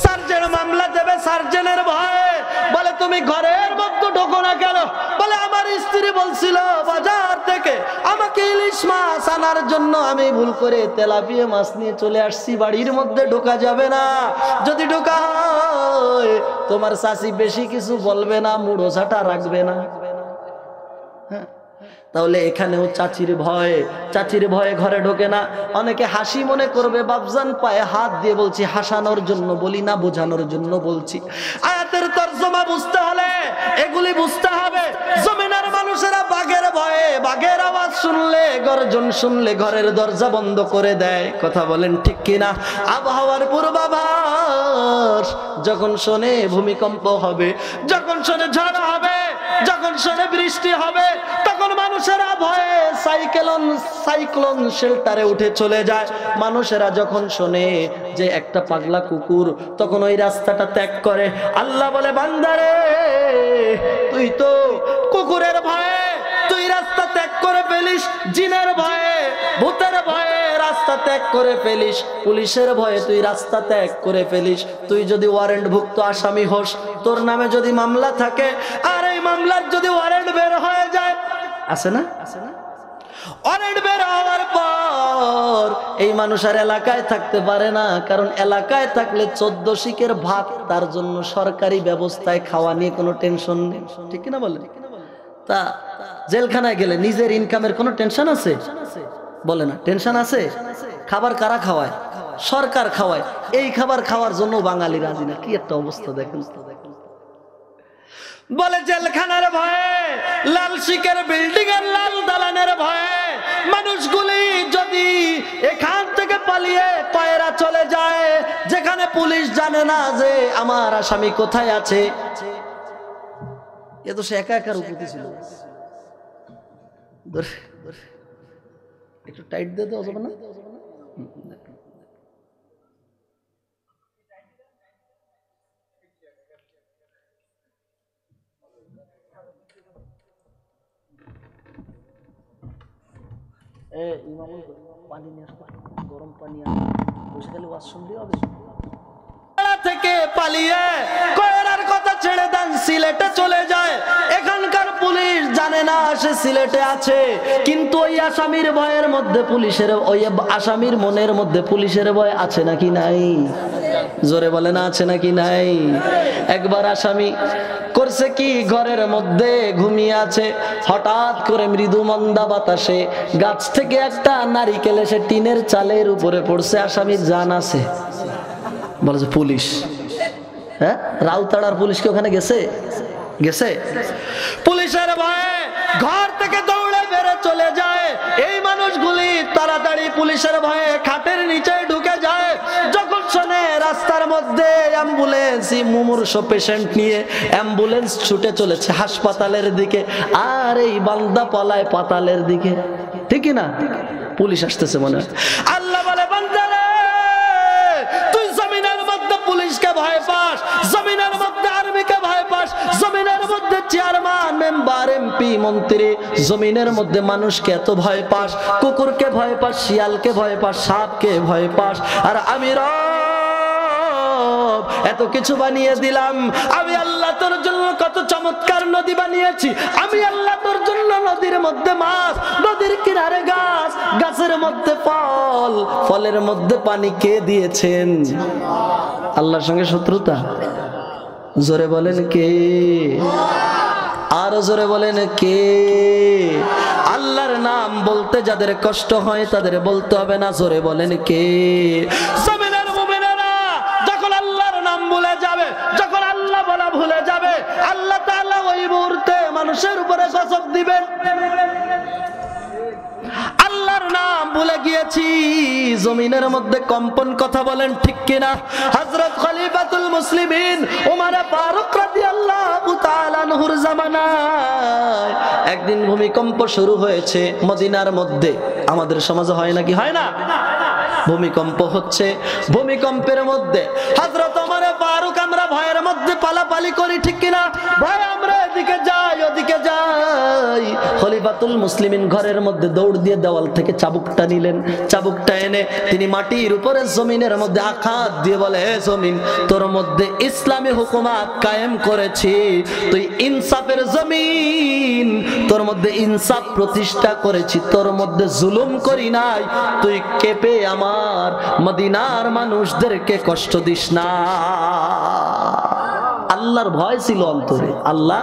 সার্জেন্ট মামলা দেবে সার্জেন্টের ভয়, বলে তুমি ঘরের মধ্যে ঢোকো না কেন? বলে আমার স্ত্রী বলছিল বাজার থেকে আমাকে ইলিশ মাছ আনার জন্য, আমি ভুল করে তেলাপিয়া মাছ নিয়ে চলে আসছি, বাড়ির মধ্যে ঢোকা যাবে না, যদি ঢোকা হয় তোমার চাচি বেশি কিছু বলবে না, মুড়ো ঝাঁটা রাখবে না। হ্যাঁ, তাহলে এখানেও চাচির ভয়ে ঘরে ঢোকে না। অনেকে হাসি মনে করবে, বাবজান পায়ে হাত দিয়ে বলছি, হাসানোর জন্য বলি না, বোঝানোর জন্য বলছি। আয়াতের তরজমা বুঝতে হলে এগুলি বুঝতে হবে। জমিনের মানুষেরা বাঘের ভয়ে, বাঘের আওয়াজ শুনলে, গর্জন শুনলে ঘরের দরজা বন্ধ করে দেয়, কথা বলেন ঠিক কিনা? আবহাওয়ার পূর্বাভাস যখন শোনে ভূমিকম্প হবে, যখন শোনে ঝড় হবে, যখন শোনে বৃষ্টি হবে, তখন মানুষেরা ভয়ে সাইক্লোন শেল্টারে উঠে চলে যায়। মানুষেরা যখন শোনে যে একটা পাগলা কুকুর, তখন ওই রাস্তাটা ত্যাগ করে। আল্লাহ বলে বান্দারে, তুই তো কুকুরের ভয়ে তুই রাস্তা ত্যাগ করে ফেলিস, জিনের ভয়ে ভূতের ভয়ে রাস্তা ত্যাগ করে ফেলিস, পুলিশের ভয়ে তুই রাস্তা ত্যাগ করে ফেলিস। তুই যদি ওয়ারেন্টভুক্ত আসামি হোস, তোর নামে যদি মামলা থাকে, আর এই মামলার যদি ওয়ারেন্ট বের হয়ে যায়, আছে না? ওয়ারেন্ট বের হওয়ার পর এই মানুষ আর এলাকায় থাকতে পারে না, কারণ এলাকায় থাকলে 14 শিকের ভাত, তার জন্য সরকারি ব্যবস্থায় খাওয়া নিয়ে কোনো টেনশন নেই, ঠিক কিনা বলেন? তা জেলখানায় গেলে নিজের ইনকামের কোনো টেনশন আছে? বলে না, টেনশন আছে? খাবার কারা খাওয়ায়? সরকার খাওয়ায়। এই খাবার খাওয়ার জন্য বাঙালি রাজি না। কি একটা অবস্থা দেখেন। বলে জেলখানার ভয়ে, লাল শিকের বিল্ডিং এর লাল দালানের ভয়ে মানুষগুলি যদি এখান থেকে পালিয়ে কয়রা চলে যায়, যেখানে পুলিশ জানে না যে আমার আসামি কোথায় আছে। এ তো সে একা একার উপস্থিত ছিল। একটু টাইট দিয়ে দেওয়া যাবে না? পানি নিয়ে আসতে, গরম পানি বসে গেলে ওয়াজ শুনলেই হবে। থেকে পালিয়ে কয়রার কথা ছেড়ে দেন, সিলেটে চলে যায়। এখানকার পুলিশ জানে না সে সিলেটে আছে, কিন্তু ওই আসামির ভয়ের মধ্যে পুলিশের, ওই আসামির মনের মধ্যে পুলিশের ভয় আছে নাকি নাই? জোরে বলে না, আছে নাকি নাই? একবার আসামি করছে কি, ঘরের মধ্যে ঘুমিয়ে আছে, হঠাৎ করে মৃদু মন্দা বাতাসে গাছ থেকে একটা নারিকেল এসে টিনের চালের উপরে পড়ছে। আসামির জান আছে, বলেছে পুলিশ। হ্যাঁ, রাউতাড়ার পুলিশ কি ওখানে গেছে? গেছে। পুলিশের ভয়ে ঘর থেকে দৌড়ে বেড়ে চলে যায়। এই মানুষগুলি তাড়াতাড়ি পুলিশের ভয়ে খাটের নিচে ঢুকে যায়। যখন শোনে রাস্তার মধ্যে অ্যাম্বুলেন্স, মুমূর্ষ পেশেন্ট নিয়ে অ্যাম্বুলেন্স ছুটে চলেছে হাসপাতালের দিকে, আর এই বান্দা পলায় পাতালের দিকে, ঠিকই না? পুলিশ আসতেছে মনে হয়। আল্লাহ বলে বান্দারে, তুই জমিনের মধ্যে পুলিশকে ভয় পাস, জমিনের মধ্যে আর্মিকে ভয় পাস, জমিনের মধ্যে চেয়ারম্যান, মেম্বার, এমপি, মন্ত্রী, জমিনের মধ্যে মানুষকে এত ভয় পাস, কুকুরকে ভয় পাস, শিয়ালকে ভয় পাস, সাপকে ভয় পাস, আর আমি এত কিছু বানিয়ে দিলাম। আমি আল্লাহ তোর জন্য কত চমৎকার নদী বানিয়েছি। আমি আল্লাহ তোর জন্য নদীর মধ্যে মাছ, নদীর কিনারে গাছ, গাছের মধ্যে ফল, ফলের মধ্যে পানি কে দিয়েছেন? আল্লাহর সঙ্গে শত্রুতা? জোরে বলেন কে? আরো জোরে বলেন কে? আল্লাহর নাম বলতে যাদের কষ্ট হয় তাদের বলতে হবে না, জোরে বলেন কে? জমিনের মুমিনেরা যখন আল্লাহর নাম ভুলে যাবে, যখন আল্লাহ বলা ভুলে যাবে, আল্লাহ তাআলা ওই মুহূর্তে মানুষের উপরে গজব দিবেন। আল্লাহর নাম ভুলে গিয়েছি, জমিনের মধ্যে কম্পন, কথা বলেন ঠিক কিনা? হযরত খলিফাতুল মুসলিমিন ওমর ফারুক রাদিয়াল্লাহু তাআলা আনহুর জামানায় একদিন ভূমিকম্প শুরু হয়েছে মদিনার মধ্যে। আমাদের সমাজে হয় নাকি হয় না? ভূমিকম্প হচ্ছে, ভূমিকম্পের মধ্যে হযরত ওমর ফারুক, আমরা ভয়ের মধ্যে পালাপালি করি ঠিক কিনা? ভয় আমরা এদিকে যাই ওদিকে যাই। খলিফাতুল মুসলিমিন ঘরের মধ্যে দৌড় দিয়ে দেওয়াল থেকে চাবুকটা নিলেন, চাবুকটা এনে তিনি মাটির উপরে জমিনের মধ্যে আঘাত দিয়ে বলে, হে জমিন, তোর মধ্যে ইসলামী হুকুমত কায়েম করেছি, তুই ইনসাফের জমিন, তোর মধ্যে ইনসাফ প্রতিষ্ঠা করেছি, তোর মধ্যে জুলুম করি নাই, তুই কেঁপে আমার মদিনার মানুষদেরকে কষ্ট দিস না। আল্লাহর ভয় ছিল অন্তরে, আল্লাহ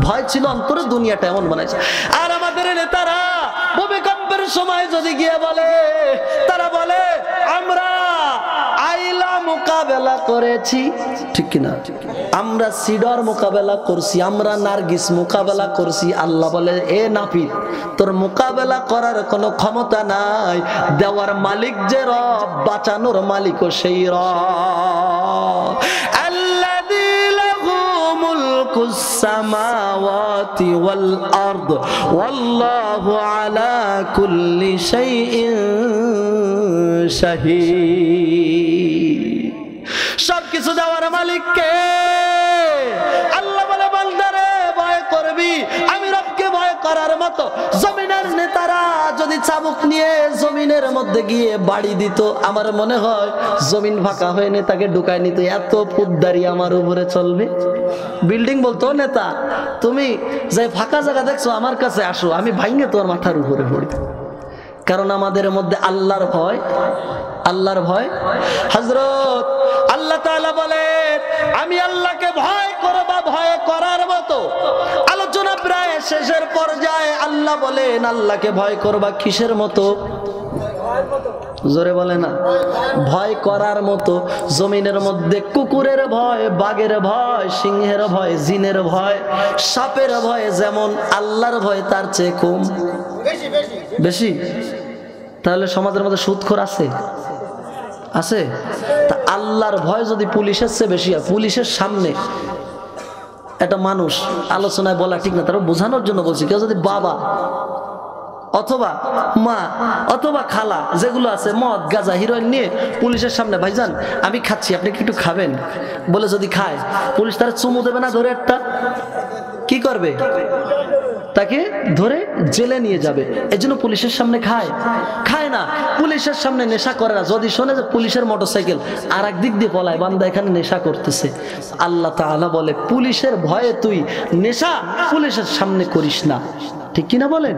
ভয় ছিল অন্তরে, দুনিয়াটা এমন বানাইছে। আর আমাদের নেতারা ভূমিকম্পের সময় যদি গিয়ে বলে, তারা বলে আমরা আইলা মোকাবেলা করেছি, ঠিক কিনা? আমরা সিডর মোকাবেলা করছি, আমরা নার্গিস মোকাবেলা করছি। আল্লাহ বলে, এ নাপিত, তোর মোকাবেলা করার কোনো ক্ষমতা নাই, দেওয়ার মালিক যে রব, বাঁচানোর মালিকও সেই রব। আল্লাযী লাহু মুলকুস সামাওয়াতি ওয়াল আরদ ওয়াল্লাহু আলা কুল্লি শাইইন শাহীদ। সবকিছু দেওয়ার মালিক কে? আল্লাহ বলে, বান্দারে ভয় করবি, আমি রবকে ভয় করার মতো। জমিনের নেতারা যদি চাবুক নিয়ে জমিনের মধ্যে গিয়ে বাড়ি দিত, আমার মনে হয় জমিন ফাঁকা হয়ে নেতাকে ঢুকায় নিত। এত ফুদ্দারি আমার উপরে চলবে। বিল্ডিং বলতো, নেতা তুমি যে ফাঁকা জায়গা দেখছো আমার কাছে আসো, আমি ভাঙে তোমার মাথার উপরে পড়ি। কারণ আমাদের মধ্যে আল্লাহর ভয়, আল্লাহর ভয়। হযরত আল্লাহ তাআলা বলেন, আমি আল্লাহকে ভয় করবা ভয় করার মতো। আলোচনা প্রায় শেষের পর্যায়ে আল্লাহ বলেন, আল্লাহকে ভয় করবা কিসের মতো? জোরে বলে না, ভয় করার মতো। জমিনের মধ্যে কুকুরের ভয়, বাঘের ভয়, সিংহের ভয়, জিনের ভয়, সাপের ভয় যেমন, আল্লাহর ভয় তার চেয়ে কম, বেশি। তাহলে সমাজের মধ্যে সুদখোর আছে? আছে? তা আল্লাহর ভয় যদি পুলিশের চেয়ে বেশি হয়, পুলিশের সামনে একটা মানুষ, আলোচনায় বলা ঠিক না, তারও বোঝানোর জন্য বলছি, কেউ যদি বাবা অথবা মা অথবা খালা যেগুলো আছে মদ গাঁজা হিরোইন নিয়ে পুলিশের সামনে, ভাইজান আমি খাচ্ছি, আপনি কি একটু খাবেন বলে যদি খায়, পুলিশ তারা চুমু দেবে না, ধরে একটা কি করবে? তাকে ধরে জেলে নিয়ে যাবে। এজন্য পুলিশের সামনে খায়? খায় না। পুলিশের সামনে নেশা করে না। যদি শোনে যে পুলিশের মোটরসাইকেল, আর এক দিক দিয়ে বলায় বান্দা এখানে নেশা করতেছে, আল্লাহ তাআলা বলে, পুলিশের ভয়ে তুই নেশা পুলিশের সামনে করিস না, ঠিক কিনা বলেন?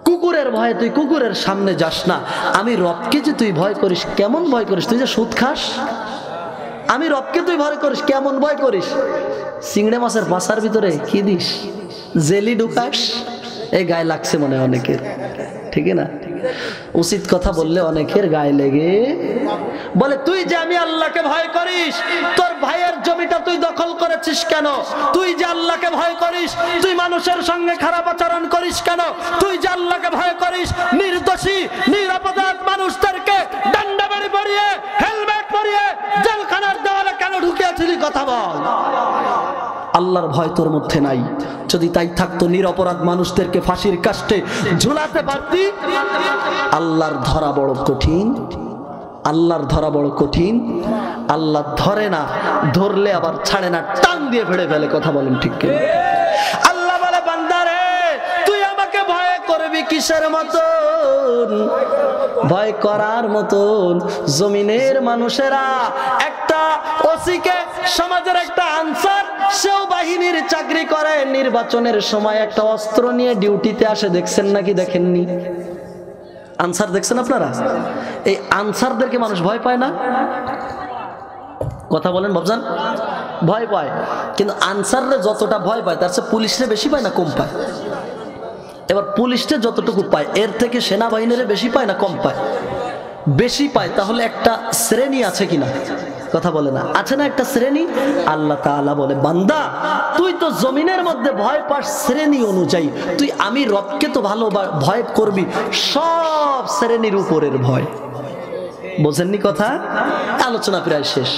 কুকুরের ভয়ে তুই কুকুরের সামনে যাস না। আমি রবকে যে তুই ভয় করিস, কেমন ভয় করিস? তুই যে সুদ খাস, আমি রবকে তুই ভয় করিস, কেমন ভয় করিস? চিংড়ে মাছের বাসার ভিতরে কি দিস? জেলি ঢুকাস। এই গায়ে লাগছে মনে হয় অনেকের, ঠিক না? উচিত কথা বললে অনেকের গায়ে লেগে বলে, তুই যে আমি আল্লাহকে ভয় করিস, তোর ভাইয়ের জমিটা তুই দখল করেছিস কেন? তুই যে আল্লাহকে ভয় করিস, তুই মানুষের সঙ্গে খারাপ আচরণ করিস কেন? তুই যে আল্লাহকে ভয় করিস, নির্দোষী নিরাপরাধ মানুষদেরকে ডান্ডা বাড়ি পরিয়ে, হেলমেট পরিয়ে জেলখানার দেওয়ালে কেন ঢুকিয়েছিলি? কথা বল। আল্লাহর ভয় তোর মধ্যে নাই। যদি তাই থাকতো, নিরপরাধ মানুষদেরকে ফাঁসির কাস্টে ঝুলাতে পারতি। আল্লাহর ধরা বড় কঠিন, আল্লাহর ধরা বড় কঠিন। আল্লাহ ধরে না, ধরলে আবার ছাড়ে না, টান দিয়ে ফেড়ে ফেলে। কথা বলেন ঠিক কি? আল্লাহ বলে, বান্দারে তুই আমাকে ভয় করবি কিসের মতন? ভয় করার মতন। জমিনের মানুষেরা একটা ওসিকে, সমাজের একটা আনসার, সেও বাহিনীর চাকরি করে, নির্বাচনের সময় একটা অস্ত্র নিয়ে ডিউটিতে আসে। দেখছেন নাকি দেখেননি? আনসার দেখছেন আপনারা? এই আনসারদেরকে মানুষ ভয় পায় না? কথা বলেন বাবজান। ভয় পায়, কিন্তু আনসাররা যতটা ভয় পায় তার চেয়ে পুলিশরা বেশি পায় না কম পায়? এবার পুলিশটা যতটুকু পায় এর থেকে সেনাবাহিনীরা বেশি পায় না কম পায়? বেশি পায়। তাহলে একটা শ্রেণী আছে কিনা? কথা বলে না, আছে না একটা শ্রেণী? আল্লাহ তাআলা বলে, বান্দা তুই তো জমিনের মধ্যে ভয় পাস শ্রেণী অনুযায়ী, তুই আমি রবকে তো ভালো ভয় করবি সব শ্রেণীর উপরের ভয়। বোঝেননি কথা? আলোচনা প্রায় শেষ।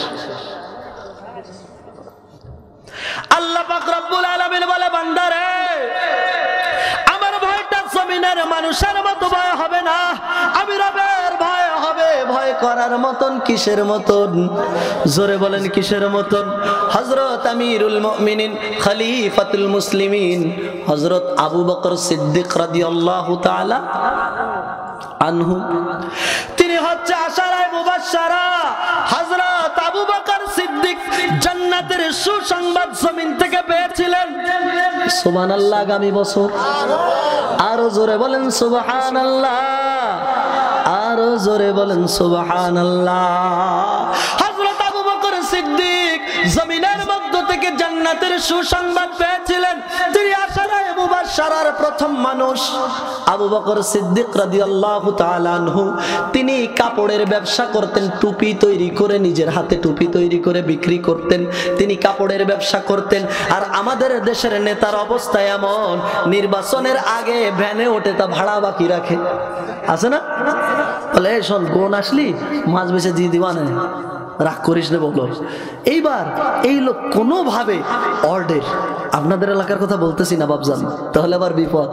আল্লাহ পাক রব্বুল আলামিন বলে, বান্দা রে আমার ভয়টা জমিনের মানুষের মতো ভয় হবে না, আমি রবের ভয় হবে। ভয় করার মতন কিসের মতন? জোরে বলেন কিসের মতন? হযরত আমিরুল মুমিনিন খলিফাতুল মুসলিমিন হযরত আবু বকর সিদ্দিক রাদিয়াল্লাহু তাআলা আনহু, তিনি হচ্ছে আশারায়ে মুবাশশারা। হযরত আবু বকর সিদ্দিক জান্নাতের সুসংবাদ জমিন থেকে পেয়েছিলেন। সুবহানাল্লাহ। আগামী বছর আরো জোরে বলেন সুবহানাল্লাহ, আরো জোরে বলেন সুবহানাল্লাহ। হযরত আবু বকর সিদ্দিক জমিনের মধ্য থেকে জান্নাতের সুসংবাদ পেয়েছিলেন। তিনি আশারায়ে মুবাশশারার প্রথম মানুষ। আবু বকর সিদ্দিক রাদিয়াল্লাহু তাআলা আনহু, তিনি কাপড়ের ব্যবসা করতেন, টুপি তৈরি করে নিজের হাতে টুপি তৈরি করে বিক্রি করতেন। তিনি কাপড়ের ব্যবসা করতেন। আর আমাদের দেশের নেতার অবস্থা এমন, নির্বাচনের আগে ভ্যানে ওঠে তা ভাড়া বাকি রাখে, আছে না? বলে শোন কোন আসলি মাছ বেচে দিয়ে দিবা না, রাগ করিস না বলো। এইবার এই লোক কোনোভাবে অর্ডার, আপনাদের এলাকার কথা বলতেছি না বাবজান, তাহলে আবার বিপদ,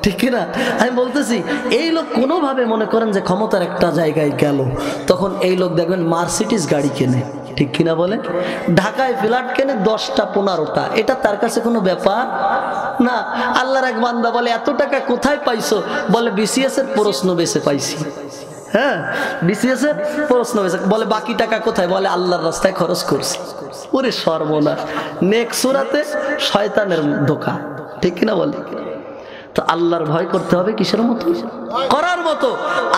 ঠিক কিনা? আমি বলতেছি এই লোক কোনোভাবে মনে করেন যে ক্ষমতার একটা জায়গায় গেল, তখন এই লোক দেখবেন মার্সিডিজ গাড়ি কেনে, ঠিক কিনা বলে? ঢাকায় ফ্ল্যাট কেনে 10টা 15টা, এটা তার কাছে কোনো ব্যাপার না। আল্লাহর এক বান্দা বলে, এত টাকা কোথায় পাইছো? বলে বিসিএস এর প্রশ্ন বেছে পাইছি। হ্যাঁ, বিসিএস এর প্রশ্ন বেছে। বলে বাকি টাকা কোথায়? বলে আল্লাহর রাস্তায় খরচ করছি। ওরে সর্বনাশ, নেক্সট সূরাতে শয়তানের ধোঁকা, ঠিক কিনা বলে? তো আল্লাহর ভয় করতে হবে কিসের মতো? করার মতো।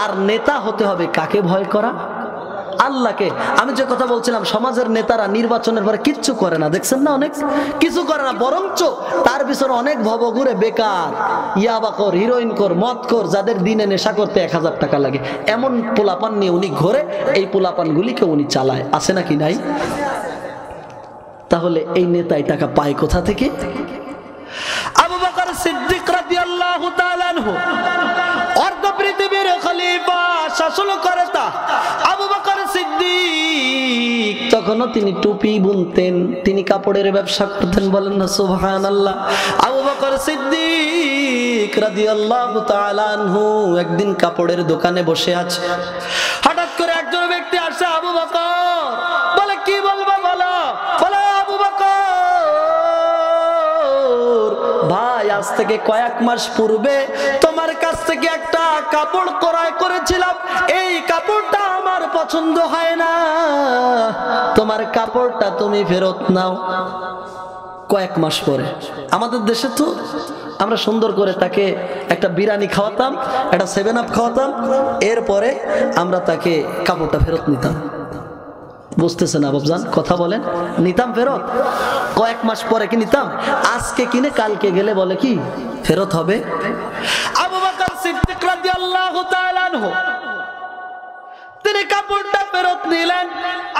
আর নেতা হতে হবে কাকে ভয় করা? আল্লাহকে। আমি যে কথা বলছিলাম, সমাজের নেতারা নির্বাচনের পরে কিচ্ছু করে না, দেখছেন না? অনেক কিছু করে না, বরঞ্চ তার পিছনে অনেক ভবঘুরে বেকার, ইয়াবা কর, হিরোইন কর, মদ কর, যাদের দিনে নেশা করতে 1000 টাকা লাগে, এমন পোলাপান নিয়ে উনি ঘোরে। এই পোলাপানগুলিকে উনি চালায়, আছে নাকি নাই? তাহলে এই নেতাই টাকা পায় কোথা থেকে? আবু বকর সিদ্দিক রাদিয়াল্লাহু তাআলা আনহু অর্ধ পৃথিবীর খলিফা, শাসন কর্তা আবু বকর সিদ্দিক, তখনও তিনি টুপি বুনতেন, তিনি কাপড়ের ব্যবসা করতেন। বলেন না সুবহানাল্লাহ। আবু বকর সিদ্দিক রাদিয়াল্লাহু তাআলা আনহু একদিন কাপড়ের দোকানে বসে আছে। হঠাৎ করে একজন ব্যক্তি আসে, আবু বকর। বলে কি বলবো বলো? বলে আবু বকর ভাই, আজ থেকে কয়েক মাস পূর্বে তোমার কাছ থেকে একটা কাপড় ক্রয় করেছিলাম, এই কাপড়টা আমার পছন্দ হয় না, তোমার কাপড়টা তুমি ফেরত নাও। কয়েক মাস পরে আমাদের দেশে তো আমরা সুন্দর করে তাকে একটা বিরিয়ানি খাওয়াতাম, একটা 7 আপ খাওয়াতাম, এরপরে আমরা তাকে কাপড়টা ফেরত নিতাম। বুঝতেছে না বাবজান? কথা বলেন। নিতাম ফেরত, কয়েক মাস পরে কি নিতাম? আজকে কিনে কালকে গেলে বলে কি ফেরত হবে? আবু বকর সিদ্দিক রাদিয়াল্লাহু তাআলা আনহু তিনি কাপড়টা ফেরত নিলেন।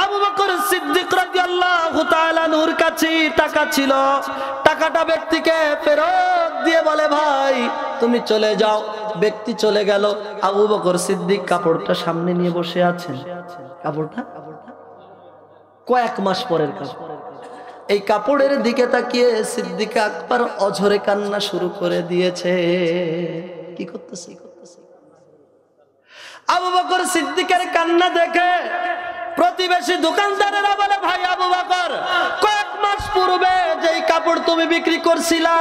আবু বকর সিদ্দিক রাদিয়াল্লাহু তাআলা আনহুর কাছে টাকা ছিল, টাকাটা ব্যক্তিকে ফেরত দিয়ে বলে ভাই তুমি চলে যাও। ব্যক্তি চলে গেল। আবু বকর সিদ্দিক কাপড়টা সামনে নিয়ে বসে আছেন। কাপড়টা কয়েক মাস পরের কাপড়। এই কাপড়ের দিকে তাকিয়ে সিদ্দিক আকবর অঝরে কান্না শুরু করে দিয়েছে। কি করতেছে? আবু বকর সিদ্দিকের কান্না দেখে প্রতিবেশী দোকানদারেরা বলে ভাই আবু বকর, কয়েক মাস পূর্বে যেই কাপড় তুমি বিক্রি করছিলা,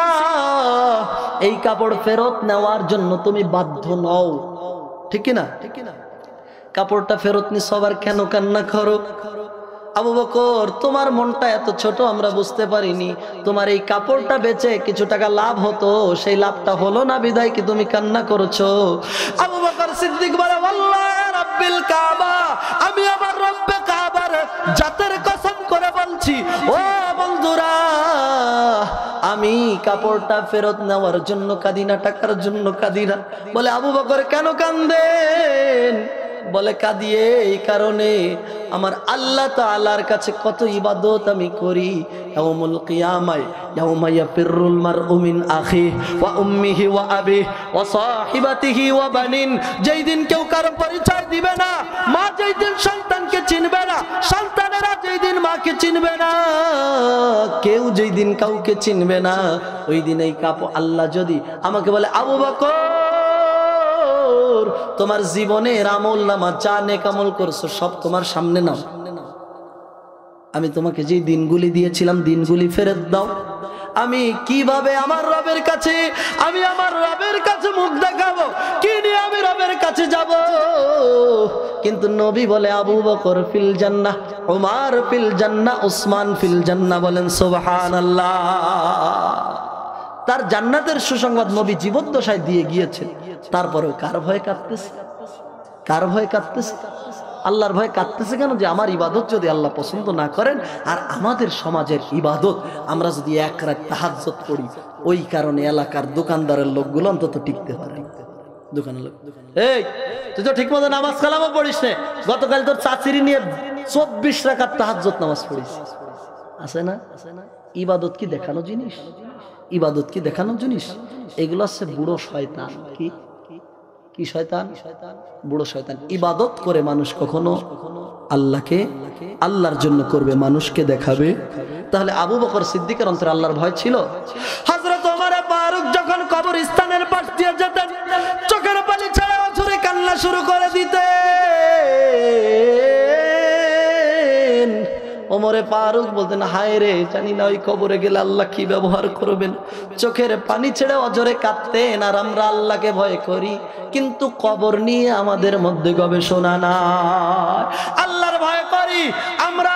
এই কাপড় ফেরত নেওয়ার জন্য তুমি বাধ্য নও, ঠিক না? কাপড়টা ফেরত নি, সবার কেন কান্না করো? আবু বকর, তোমার মনটা এত ছোট আমরা বুঝতে পারিনি। তোমার এই কাপড়টা বেচে কিছু টাকা লাভ হতো, সেই লাভটা হলো না, বিদায় কি তুমি কান্না করছো? আবু বকর সিদ্দিক বলে আল্লাহ রাব্বিল কাবা, আমি আমার রব্বে কাবার জাতের কসম করে বললাম বলছি ও বন্ধুরা, আমি কাপড়টা ফেরত নেওয়ার জন্য কাঁদি না, টাকার জন্য কাঁদি না। বলে আবু বকর কেন কাঁদেন? বলে কাঁদি এই কারণে, আমার আল্লাহ তাআলার কাছে কত ইবাদত আমি করি। ইয়াউমুল কিয়ামায় ইয়াউমা ইয়াফিরুল মারউ মিন আখিহি ওয়া উম্মিহি ওয়া আবিহি ওয়া সাহিবাতিহি ওয়া বানিন, যেই দিন কেউ কারো পরিচয় দিবে না, মা যেই দিন সন্তানকে চিনবে না, সন্তানেরা যেই দিন মাকে চিনবে না, কেউ যেই দিন কাউকে চিনবে না, ওই দিন এই আল্লাহ যদি আমাকে বলে আবু বকর তোমার জীবনের আমল নামা যা নেক আমল করছো সব তোমার সামনে নাও, আমি তোমাকে যে দিনগুলি দিয়েছিলাম দিনগুলি ফেরত দাও। আমি কিভাবে আমার রবের কাছে, আমি আমার রবের কাছে মুখ দেখাবো, কি নিয়ে আমি রবের কাছে যাব? কিন্তু নবী বলে আবু বকর ফিল জান্নাহ, উমর ফিল জান্নাহ, উসমান ফিল জান্নাহ। বলেন সুবহানাল্লাহ। তার জান্নাতের সুসংবাদ নবী জীবদ্দশায় দিয়ে গিয়েছেন। তারপরেও কার ভয়ে কাঁদতেছে? কার ভয়ে কাঁদতেছে? আল্লাহর ভয়ে কাঁদতেছে কেন? যে আমার ইবাদত যদি আল্লাহ পছন্দ না করেন, আর আমাদের সমাজের ইবাদত আমরা যদি এক রাত তাহাজ্জুদ করি, ওই কারণে এলাকার দোকানদারের লোকগুলো অন্তত টিকতে পারে। দোকানের লোক, এই তুই তো ঠিক মতো নামাজ কালামও পড়িস না, গতকাল তোর চাচিরি নিয়ে 24 রাকাত তাহাজ্জুদ নামাজ পড়িস। আছে না? ইবাদত কি দেখানো জিনিস? ইবাদত কি দেখানোর জিনিস? এগুলো হচ্ছে বুড়ো শয়তান। কি কি শয়তান? বুড়ো শয়তান। ইবাদত করে মানুষ কখনো আল্লাহকে আল্লাহর জন্য করবে, মানুষকে দেখাবে। তাহলে আবু বকর সিদ্দিকের অন্তরে আল্লাহর ভয় ছিল। হযরত ওমর ফারুক যখন কবরস্থানের পাশ দিয়ে যেতেন, চোখের পানি ছেড়ে অঝরে কান্না শুরু করে দিতেন। ওমরে ফারুক বলতেন, হায় রে, জানি না ওই কবরে গেলে আল্লাহ কি ব্যবহার করবেন। চোখের পানি ছেড়ে অজরে কাঁদতেন। আর আমরা আল্লাহকে ভয় করি, কিন্তু কবর নিয়ে আমাদের মধ্যে গবেষণা নাই। আল্লাহর ভয় করি আমরা,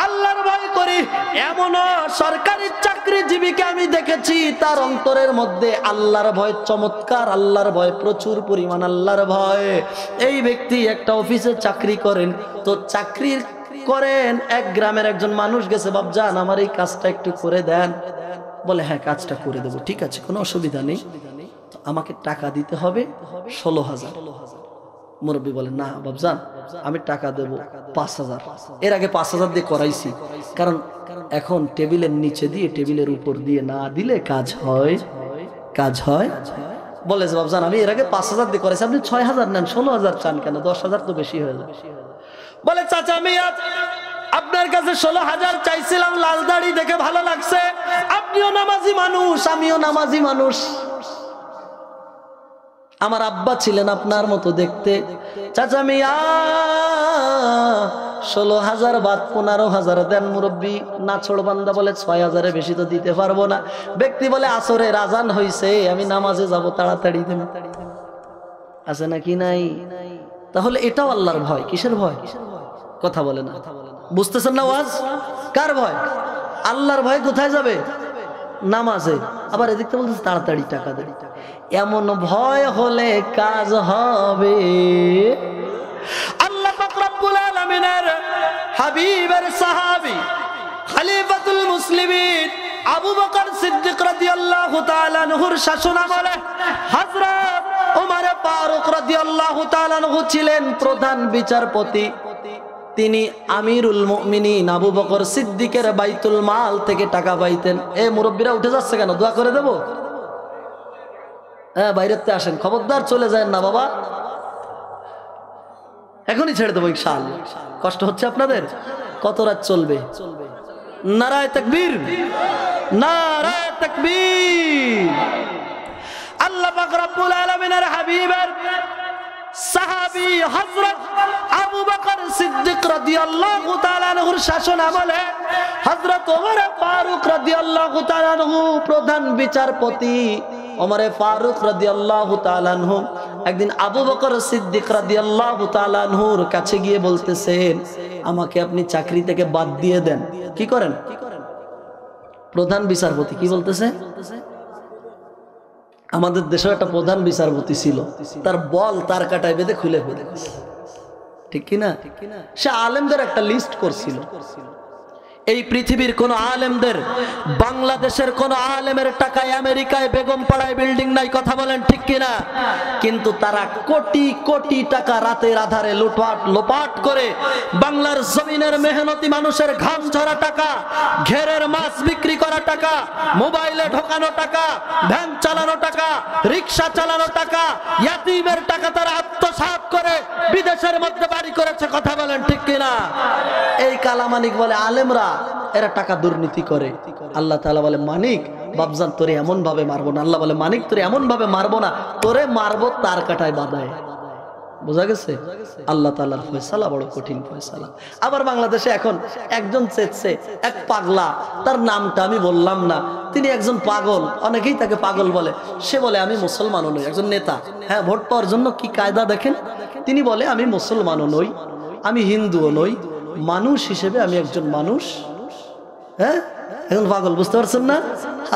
আল্লাহর ভয় করি। এমন সরকারি চাকরিজীবীকে আমি দেখেছি, তার অন্তরের মধ্যে আল্লাহর ভয় চমৎকার, আল্লাহর ভয় প্রচুর পরিমাণ, আল্লাহর ভয়। এই ব্যক্তি একটা অফিসে চাকরি করেন, তো চাকরির করেন, এক গ্রামের একজন মানুষ গেছে, বাপজান আমার এই কাজটা একটু করে দেন। বলে হ্যাঁ কাজটা করে দেবো, ঠিক আছে, কোনো অসুবিধা নেই, আমাকে টাকা দিতে হবে 16,000। মুরব্বী বলে না বাপজান, আমি টাকা দেবো 5,000। এর আগে 5,000 দিয়ে করাইছি, কারণ এখন টেবিলের নিচে দিয়ে টেবিলের উপর দিয়ে না দিলে কাজ হয়, কাজ হয়। বলে যে বাপজান আমি এর আগে 5,000 দিয়ে করাইছি, আপনি 6,000 নেন, 16,000 চান কেন? 10,000 তো বেশি হয়ে যায়। বলে চাচা আমি আপনার কাছে 16,000 চাইছিলাম, লাল দাড়ি দেখে ভালো লাগছে, আপনিও নামাজি মানুষ, আমিও নামাজি মানুষ, আমার আব্বা ছিলেন আপনার মতো দেখতে। চাচা মিয়া 16,000 বাদ 15,000 দেন। মুরব্বী নাছোড় বান্দা বলে 6,000-এর বেশি তো দিতে পারবো না। ব্যক্তি বলে আসরের আজান হইছে, আমি নামাজে যাব, তাড়াতাড়ি দেন। আছে নাকি নাই? তাহলে এটাও আল্লাহর ভয়। কিসের ভয়? কথা বলে না, বুঝতেছেন না ওয়াজ? কার ভয়? আল্লাহর ভয়। কোথায় যাবে? নামাজে। আবার এদিকে বলতেছে তাড়াতাড়ি টাকা দেন। এমন ভয় হলে কাজ হবে। আল্লাহ পাক রব্বুল আলামিনের হাবিবের সাহাবী খলিফাতুল মুসলিমিন আবু বকর সিদ্দিক রাদিয়াল্লাহু তাআলা আনহুর শাসনামলে হযরত ওমর ফারুক রাদিয়াল্লাহু তাআলা আনহু ছিলেন প্রধান বিচারপতি। তিনি আমিরুল মুমিনিন আবু বকর সিদ্দিকের বাইতুল মাল থেকে টাকা পাইতেন। এ মুরব্বীরা উঠে যাচ্ছে কেন? দোয়া করে দেব? হ্যাঁ বাইরেতে আসেন, খবরদার চলে যায় না বাবা, এখনই ছেড়ে দেবো ইনশাআল্লাহ। কষ্ট হচ্ছে আপনাদের? কত রাত চলবে? নারায়ে তাকবীর, নারায়ে তাকবীর। আল্লাহ পাক রব্বুল আলামিনের হাবিবের সাহাবী হযরত আবু বকর সিদ্দিক রাদিয়াল্লাহু তাআলা আনহুর শাসন আমলে হযরত ওমর ফারুক রাদিয়াল্লাহু তাআলা আনহু প্রধান বিচারপতি ওমর ফারুক রাদিয়াল্লাহু তাআলা আনহু একদিন আবু বকর সিদ্দিক রাদিয়াল্লাহু তাআলা আনহুর কাছে গিয়ে বলতেছেন, আমাকে আপনি চাকরি থেকে বাদ দিয়ে দেন। কি করেন? প্রধান বিচারপতি। কি বলতেছে? আমাদের দেশে একটা প্রধান বিচারপতি ছিল, তার বল তার কাটায় বেঁধে খুলে ফেলে, ঠিক কিনা? সে আলেমদের একটা লিস্ট করছিল, এই পৃথিবীর কোন আলেমদের, বাংলাদেশের কোন আলেমের টাকায় আমেরিকায় বেগম পাড়ায় বিল্ডিং নাই, কথা বলেন ঠিক কিনা? কিন্তু তারা কোটি কোটি টাকা রাতের আধারে লোপাট করে বাংলার জমিনের মেহনতি মানুষের ঘাম ঝরা টাকা, ঘেরের মাছ বিক্রি করা টাকা, মোবাইলে ঢোকানো টাকা, ভ্যান চালানো টাকা, রিক্সা চালানো টাকা, ইয়াতিমের টাকা তারা আত্মসাৎ করে বিদেশের মধ্যে বাড়ি করেছে, কথা বলেন ঠিক কিনা? এই কালামানিক বলে আলেমরা এরা টাকা দুর্নীতি করে। আল্লাহ তাআলা বলে মানিক বাবজান তোরে এমন ভাবে মারবো না, আল্লাহ বলে মানিক তোরে এমন ভাবে মারবো না, তোরে মারবো তার কাটায় বাঁধায়। বোঝা গেছে? আল্লাহ তাআলার ফয়সালা বড় কঠিন ফয়সালা। আবার বাংলাদেশে এখন একজন চেয়েছে, এক পাগলা, তার নামটা আমি বললাম না, তিনি একজন পাগল, অনেকেই তাকে পাগল বলে। সে বলে আমি মুসলমানও নই, একজন নেতা, হ্যাঁ, ভোট পাওয়ার জন্য কি কায়দা দেখেন। তিনি বলে আমি মুসলমানও নই, আমি হিন্দুও নই, মানুষ হিসেবে আমি একজন মানুষ। হ্যাঁ, এখন পাগল, বুঝতে পারছেন না?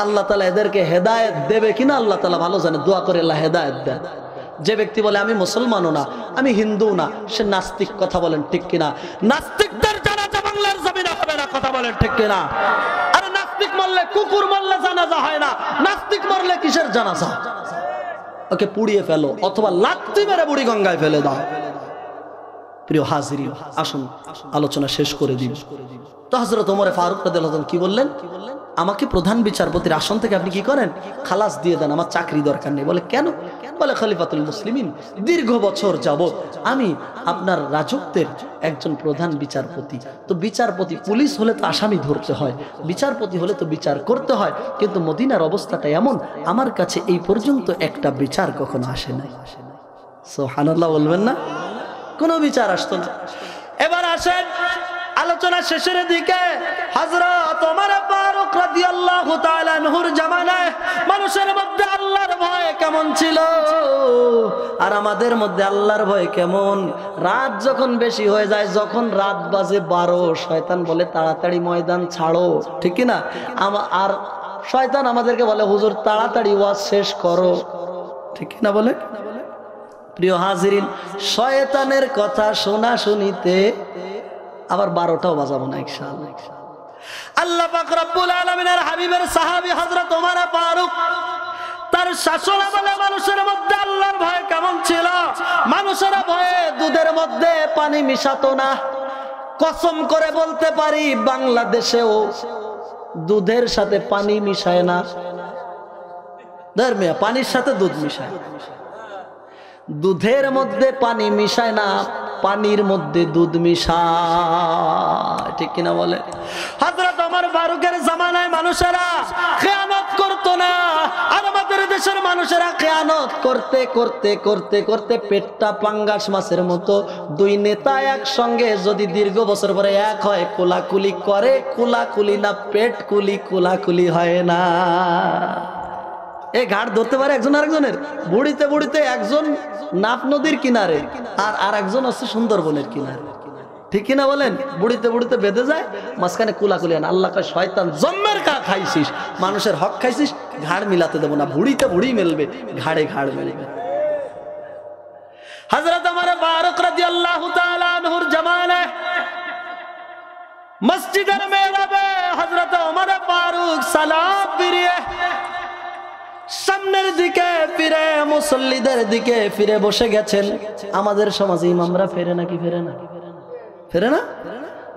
আল্লাহ তাআলা এদেরকে হেদায়েত দেবে কিনা আল্লাহ তাআলা ভালো জানে, দোয়া করে আল্লাহ হেদায়েত দেন। যে ব্যক্তি বলে আমি মুসলমানও না, আমি হিন্দু না, সে নাস্তিক, কথা বলেন ঠিক কিনা? নাস্তিকদের জানাজা বাংলার জমিনে হবে না, কথা বলেন ঠিক কিনা? আরে নাস্তিক মরলে, কুকুর মরলে জানাজা হয় না, নাস্তিক মরলে কিসের জানাজা? ওকে পুড়িয়ে ফেলো অথবা লাত্তি মেরে বুড়ি গঙ্গায় ফেলে দাও। প্রিয় হাজিরিন, আসুন আলোচনা শেষ করে দিন। তো হযরত ওমর ফারুক রাদিয়াল্লাহু আনহু কি বললেন? আমাকে প্রধান বিচারপতির আসন থেকে আপনি কি করেন, খালাস দিয়ে দেন, আমার চাকরি দরকার নেই। বলে কেন? বলে খলিফাতুল মুসলিমিন, দীর্ঘ বছর যাবত আমি আপনার রাজত্বের একজন প্রধান বিচারপতি। তো বিচারপতি, পুলিশ হলে তো আসামি ধরতে হয়, বিচারপতি হলে তো বিচার করতে হয়, কিন্তু মদিনার অবস্থাটা এমন, আমার কাছে এই পর্যন্ত একটা বিচার কখনো আসে নাই। সুবহানাল্লাহ বলবেন না? কোনো বিচার আসতো না। এবার আসেন আলোচনা শেষের দিকে। হযরত ওমর ফারুক রাদিয়াল্লাহু তাআলা আনহুর জামানায় মানুষের মধ্যে আল্লাহর ভয় কেমন ছিল আর আমাদের মধ্যে আল্লাহর ভয় কেমন। রাত যখন বেশি হয়ে যায়, যখন রাত বাজে 12, শয়তান বলে তাড়াতাড়ি ময়দান ছাড়ো, ঠিক কি না? আর শয়তান আমাদেরকে বলে হুজুর তাড়াতাড়ি ওয়াজ শেষ করো, ঠিক কি না বলে? প্রিয় হাজিরিন, শয়তানের কথা শোনা শুনিতে আবার 12টাও বাজাবো না ইনশাআল্লাহ। আল্লাহ পাক রব্বুল আলামিনের হাবিবের সাহাবী হযরত ওমর ফারুক তার শাসন আমলে মানুষের মধ্যে আল্লাহর ভয় কেমন ছিল। মানুষের ভয়ে দুধের মধ্যে পানি মিশাতো না। কসম করে বলতে পারি বাংলাদেশেও দুধের সাথে পানি মিশায় না। ধর্মীয় পানির সাথে দুধ মিশায়, দুধের মধ্যে পানি মিশায় না, পানির মধ্যে দুধ মিশায়, ঠিক কিনা বলে? হযরত ওমর ফারুকের জামানায় মানুষেরা খেয়ানত করতো না, আর আমাদের দেশের মানুষেরা খেয়ানত করতে করতে করতে করতে পেটটা পাঙ্গাস মাছের মতো। দুই নেতা একসঙ্গে যদি দীর্ঘ বছর পরে এক হয়, কোলাকুলি করে, কোলাকুলি না পেট কুলি, কোলাকুলি হয় না। এই ঘাট ধরতে পারে একজন আরেকজনের, বুড়িতে বুড়িতে একজন নাফ নদীর কিনারে আর একজন হচ্ছে সুন্দরবনের কিনারে, ঠিক কিনা বলেন? বুড়িতে বুড়িতে বেঁধে যায়, মাঝখানে কুলাকুলি। আল্লাহ কয় শয়তান জন্মের কা খাইছিস, মানুষের হক খাইছিস, ঘাড় মিলাতে দেবো না। বুড়িতে বুড়ি মেলবে, ঘাড়ে ঘাড় মেলবে। হযরত ওমর ফারুক রাদিয়াল্লাহু তাআলা আনহুর জামানায় মসজিদের মেহরাবে হযরত ওমর ফারুক সালাম ফিরিয়ে সামনের দিকে ফিরে মুসল্লিদের দিকে ফিরে বসে গেছেন। আমাদের সমাজে ইমামরা ফেরে নাকি ফেরে না? ফেরে না?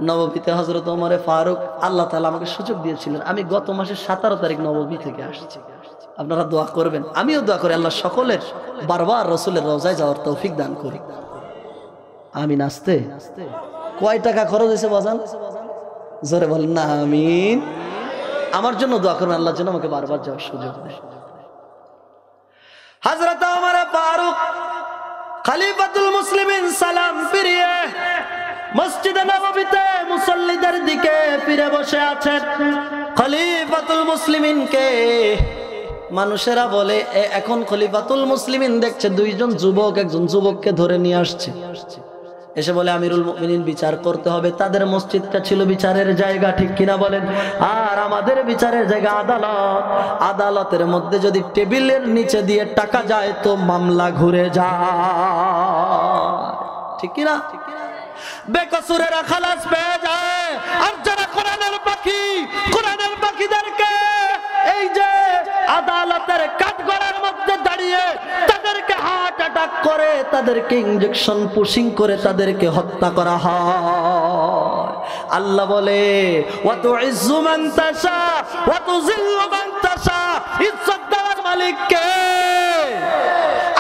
নববীতে হযরত ওমর ফারুক, আল্লাহ তাআলা আমাকে সুযোগ দিয়েছিলেন, আমি গত মাসের 17 তারিখ নববী থেকে আসছি। আপনারা দোয়া করবেন, আমিও দোয়া করি আল্লাহ সকলের বারবার রাসূলের রওজায় যাওয়ার তৌফিক দান করি। আমিন। আসতে কয় টাকা খরচ হয়েছে বাজান? জোরে বলেন না আমিন। আমার জন্য দোয়া করবেন, আল্লাহর জন্য আমাকে বারবার যাওয়ার সুযোগ দেয়। হযরত ওমর ফারুক খলিফাতুল মুসলিমিন সালাম ফিরিয়ে মসজিদে নববীতে মুসল্লিদের দিকে ফিরে বসে আছেন। খলিফাতুল মুসলিমিনকে মানুষেরা বলে, এখন খলিফাতুল মুসলিমিন দেখছে দুইজন যুবক একজন যুবককে ধরে নিয়ে আসছে, এসে বলে আমিরুল মুমিনিন বিচার করতে হবে। তাদের মসজিদটা ছিল বিচারের জায়গা, ঠিক কিনা বলেন? আর আমাদের বিচারের জায়গা আদালত। আদালতের মধ্যে যদি টেবিলের নিচে দিয়ে টাকা যায় তো মামলা ঘুরে যায়, ঠিক কিনা? বেকসুরেরা খালাস পেয়ে যায়। আর যারা কোরআনের পাখিদেরকে এই যে আদালতের কাঠগড়ার মধ্যে দাঁড়িয়ে তাদেরকে হার্ট অ্যাটাক করে, তাদেরকে ইনজেকশন পুশিং করে তাদেরকে হত্যা করা হয়। আল্লাহ বলে ওয়া তুইজ্জু মান তাশা ওয়া তুযিল্লু মান তাশা, ইজ্জত দেওয়ার মালিক কে?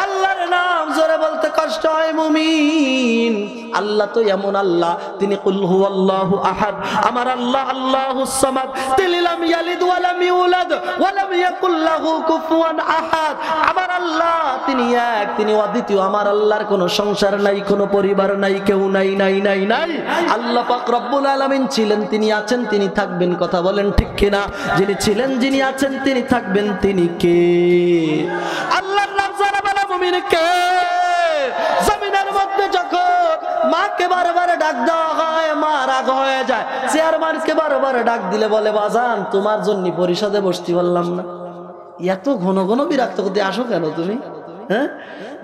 আল্লাহর নাম জোরে বলতে কষ্ট হয় মুমিন। আল্লাহ তো এমন আল্লাহ, তিনি কুল হুয়াল্লাহু আহাদ, আমার আল্লাহ আল্লাহুস সামাদ, তিনি লাম ইয়ালিদ ওয়া লাম ইউলাদ ওয়া লাম ইয়াকুল লাহু কুফুয়ান আহাদ। আমার আল্লাহ তিনি এক, তিনি অদ্বিতীয়। আমার আল্লাহর কোনো সংসার নাই, কোনো পরিবার নাই, কেউ নাই নাই নাই নাই। আল্লাহ পাক রব্বুল আলামিন ছিলেন, তিনি আছেন, তিনি থাকবেন। কথা বলেন ঠিক কিনা? যিনি ছিলেন, যিনি আছেন, তিনি থাকবেন, তিনি কে? আল্লাহর নাম যারা বলে মুমিন কে? জমিনের মধ্যে যখন মাকে বারবার ডাক দেওয়া হয়, মা রাগ হয়ে যায়। চেয়ারম্যানকে বারবার ডাক দিলে বলে বাজান তোমার জন্য পরিষদে বসতে পারলাম না। এত ঘন ঘন বিরক্ত করতে আসো কেন তুমি? হ্যাঁ,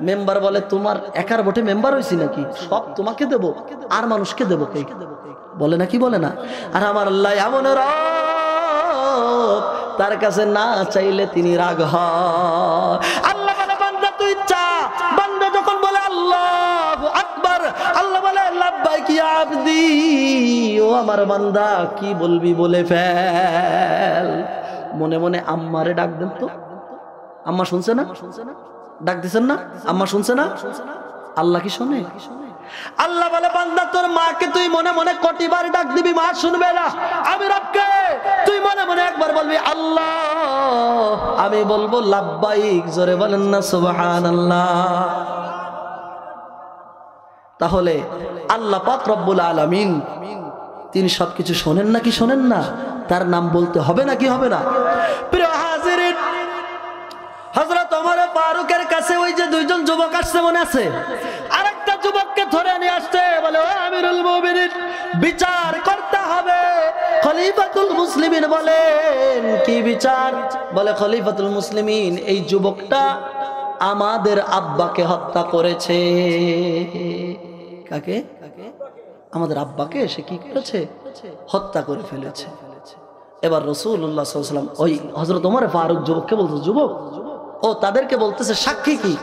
মেম্বার বলে তোমার একার ভোটে মেম্বার হয়েছি নাকি? সব তোমাকে দেবো, আর মানুষকে দেবো কে? বলে না কি বলে না? আর আমার আল্লাহ এমন রব, তার কাছে না চাইলে তিনি রাগ হয়। আল্লাহ বলে বান্দা তুই চা। বান্দা যখন বলে আল্লাহু আকবার, আল্লাহ বলে লাব্বাইক ইয়া আবদি, ও আমার বান্দা কি বলবি বলে ফেল। মনে মনে আম্মারে ডাক দেন তো। আম্মা শুনছে না? ডাক দিছেন না? আম্মা শুনছে না? আল্লাহ কি শোনে? আল্লাহ বলে বান্দা তোর মাকে তুই মনে মনে কটিবার ডাক দিবি, মা শুনবে না। আমি রবকে তুই মনে মনে একবার বলবি আল্লাহ, আমি বলবো লাব্বাইক। জোরে বলেন না সুবহানাল্লাহ। তাহলে আল্লাহ পাক রব্বুল আলামিন তিনি সবকিছু শোনেন নাকি শোনেন না? তার নাম বলতে হবে নাকি হবে না? প্রিয় হাজিরিন, হযরত ওমর ফারুকের কাছে ওই যে দুইজন যুবক আসছে মনে আছে? আরেকটা যুবককে ধরে নিয়ে আসছে, বলে ও আমিরুল মুমিনিন বিচার করতে হবে। খলিফাতুল মুসলিমিন বলেন কি বিচার? বলে খলিফাতুল মুসলিমিন এই যুবকটা আমাদের আব্বাকে হত্যা করেছে। কাকে? আমাদের আব্বাকে সে কি করেছে? হত্যা করে ফেলেছে। এবার রাসূলুল্লাহ সাল্লাল্লাহু আলাইহি ওয়াসাল্লাম ওই হযরত ওমর ফারুক যুবককে বলতেছে যুবক, ও তাদেরকে বলতেছে সাক্ষী কি?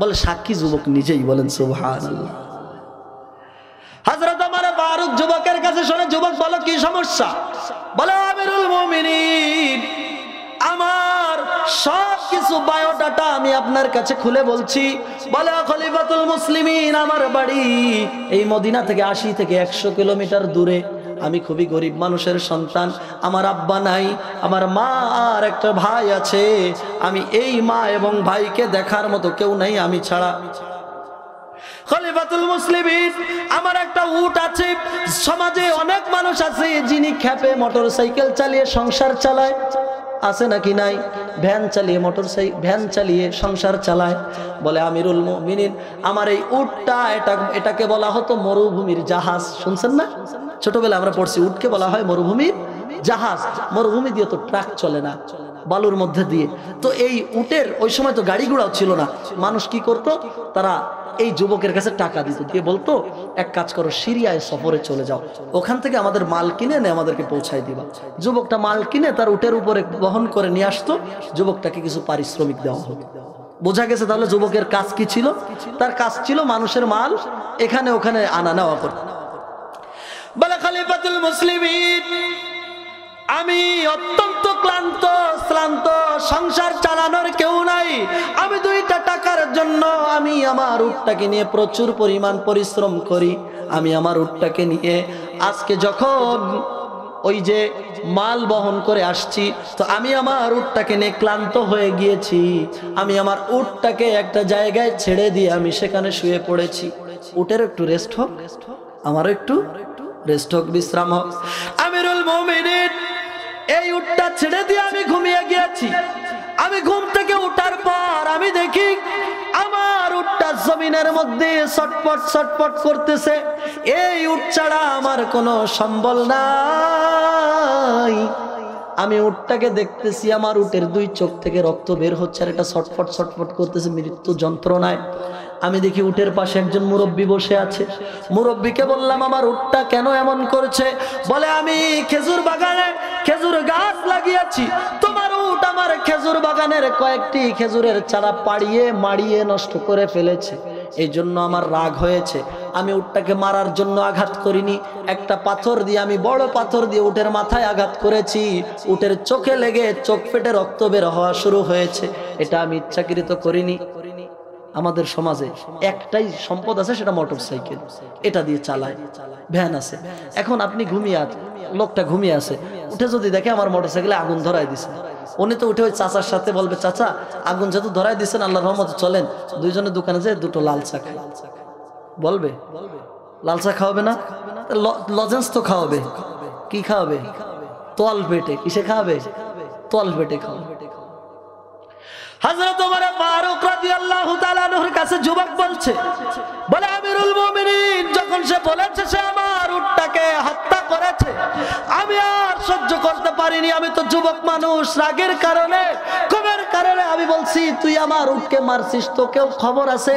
বলে সাক্ষী যুবক নিজেই। বলেন সুবহানাল্লাহ। হযরত ওমর ফারুক যুবকের কাছে শুনে যুবক বলো কি সমস্যা? বলে আমিরুল মুমিনিন আমার সব কিছু বায়োডাটা আমি আপনার কাছে খুলে বলছি। বলে খলিফাতুল মুসলিমিন আমার বাড়ি এই মদিনা থেকে 80 থেকে 100 কিলোমিটার দূরে। আমি খুবই গরিব মানুষের সন্তান, আমার আব্বা নাই, আমার মা আর একটা ভাই আছে। আমি এই মা এবং ভাইকে দেখার মতো কেউ নাই আমি ছাড়া। খলিফাতুল মুসলিমিন আমার একটা উট আছে। সমাজে অনেক মানুষ আছে যিনি খেপে মোটরসাইকেল চালিয়ে সংসার চালায়, আছে নাকি নাই? ভ্যান চালিয়ে ভ্যান চালিয়ে সংসার চালায়। বলে আমিরুল মুমিনিন আমার এই উটটা এটাকে বলা হতো মরুভূমির জাহাজ। শুনছেন না? ছোটবেলা আমরা পড়ছি উটকে বলা হয় মরুভূমির জাহাজ। মরুভূমি দিয়ে তো ট্রাক চলে না, বালুর মধ্যে দিয়ে। তো এই উটের ওই সময় তো গাড়ি ঘোড়াও ছিল না। মানুষ কি করত? তারা এই যুবকের কাছে টাকা দিত, দিয়ে বলতো এক কাজ করো সিরিয়ায় সফরে চলে যাও, ওখান থেকে আমাদের মাল কিনে এনে আমাদেরকে পৌঁছায় দিবা। যুবকটা মাল কিনে তার উটের উপরে বহন করে নিয়ে আসতো। যুবকটাকে কিছু পারিশ্রমিক দেওয়া হতো। বোঝা গেছে তাহলে যুবকের কাজ কি ছিল? তার কাজ ছিল মানুষের মাল এখানে ওখানে আনা নেওয়া করতে। বলে খলিফাতুল মুসলিমিন আমি অত্যন্ত ক্লান্ত, সংসার চালানোর কেউ নাই। আমি 2টা টাকার জন্য আমি আমার উটটাকে নিয়ে প্রচুর পরিমাণ পরিশ্রম করি। আমি আমার উটটাকে নিয়ে আজকে যখন ওই যে মাল বহন করে আসছি, তো আমি আমার উটটাকে নিয়ে ক্লান্ত হয়ে গিয়েছি। আমি আমার উটটাকে একটা জায়গায় ছেড়ে দিয়ে আমি সেখানে শুয়ে পড়েছি। উটের একটু রেস্ট হোক, আমারও একটু রেস্ট হোক, বিশ্রাম হোক। আমিরুল মুমিনিন এই উটটা ছেড়ে দিয়ে আমি ঘুমিয়ে গিয়েছি। আমি ঘুম থেকে উঠার পর আমি দেখি আমার উটটা জমিনের মধ্যে ছটপট ছটপট করতেছে। এই উট ছাড়া আমার কোনো সম্বল নাই। আমি উটটাকে দেখতেছি, আমার উটের 2 চোখ থেকে রক্ত বের হচ্ছে আর এটা ছটফট ছটফট করতেছে মৃত্যু যন্ত্রণায়। আমি দেখি উটের পাশে একজন মুরব্বী বসে আছে। মুরব্বীকে বললাম, আমার উটটা কেন এমন করছে? বলে, আমি খেজুর বাগানে খেজুর গাছ লাগিয়েছি, তোমার উট আমার খেজুর বাগানের কয়েকটি খেজুরের চারা পাড়িয়ে মাড়িয়ে নষ্ট করে ফেলেছে, এই জন্য আমার রাগ হয়েছে। আমি উটটাকে মারার জন্য আঘাত করিনি, একটা পাথর দিয়ে, আমি বড় পাথর দিয়ে উটের মাথায় আঘাত করেছি। উটের চোখে লেগে চোখ ফেটে রক্ত বের হওয়া শুরু হয়েছে, এটা আমি ইচ্ছাকৃত করিনি। আমাদের সমাজে একটাই সম্পদ আছে, সেটা মোটরসাইকেল, এটা দিয়ে চালায়, ভ্যান আছে। এখন আপনি ঘুমিয়ে আছেন, লোকটা ঘুমিয়ে আছে, উঠে যদি দেখে আমার মোটরসাইকেলে আগুন ধরায় দিছে, উনি তো উঠে ওই চাচার সাথে বলবে, চাচা আগুন যেহেতু ধরাই দিচ্ছেন, আল্লাহর রহমতে চলেন দুইজনে দোকানে যে দুটো লাল চা খাই। বলবে? লাল চা খাওয়াবে না? লজেন্স তো খাওয়াবে। কি খাওয়াবে? তোয়াল পেটে। কিসে খাওয়াবে? তোয়াল পেটে খাওয়াবে। হযরত ওমর ফারুক রাদিয়াল্লাহু তাআলা আনহুর কাছে যুবক বলছে, বলে, আমিরুল মুমিনিন যখন সে বলেছে সে আমার উটটাকে হত্যা করেছে, আমি আর সহ্য করতে পারিনি। আমি তো যুবক মানুষ, রাগের কারণে, ক্ষোভের কারণে আমি বলছি, তুই আমার উটকে মারছিস, তোকেও খবর আছে।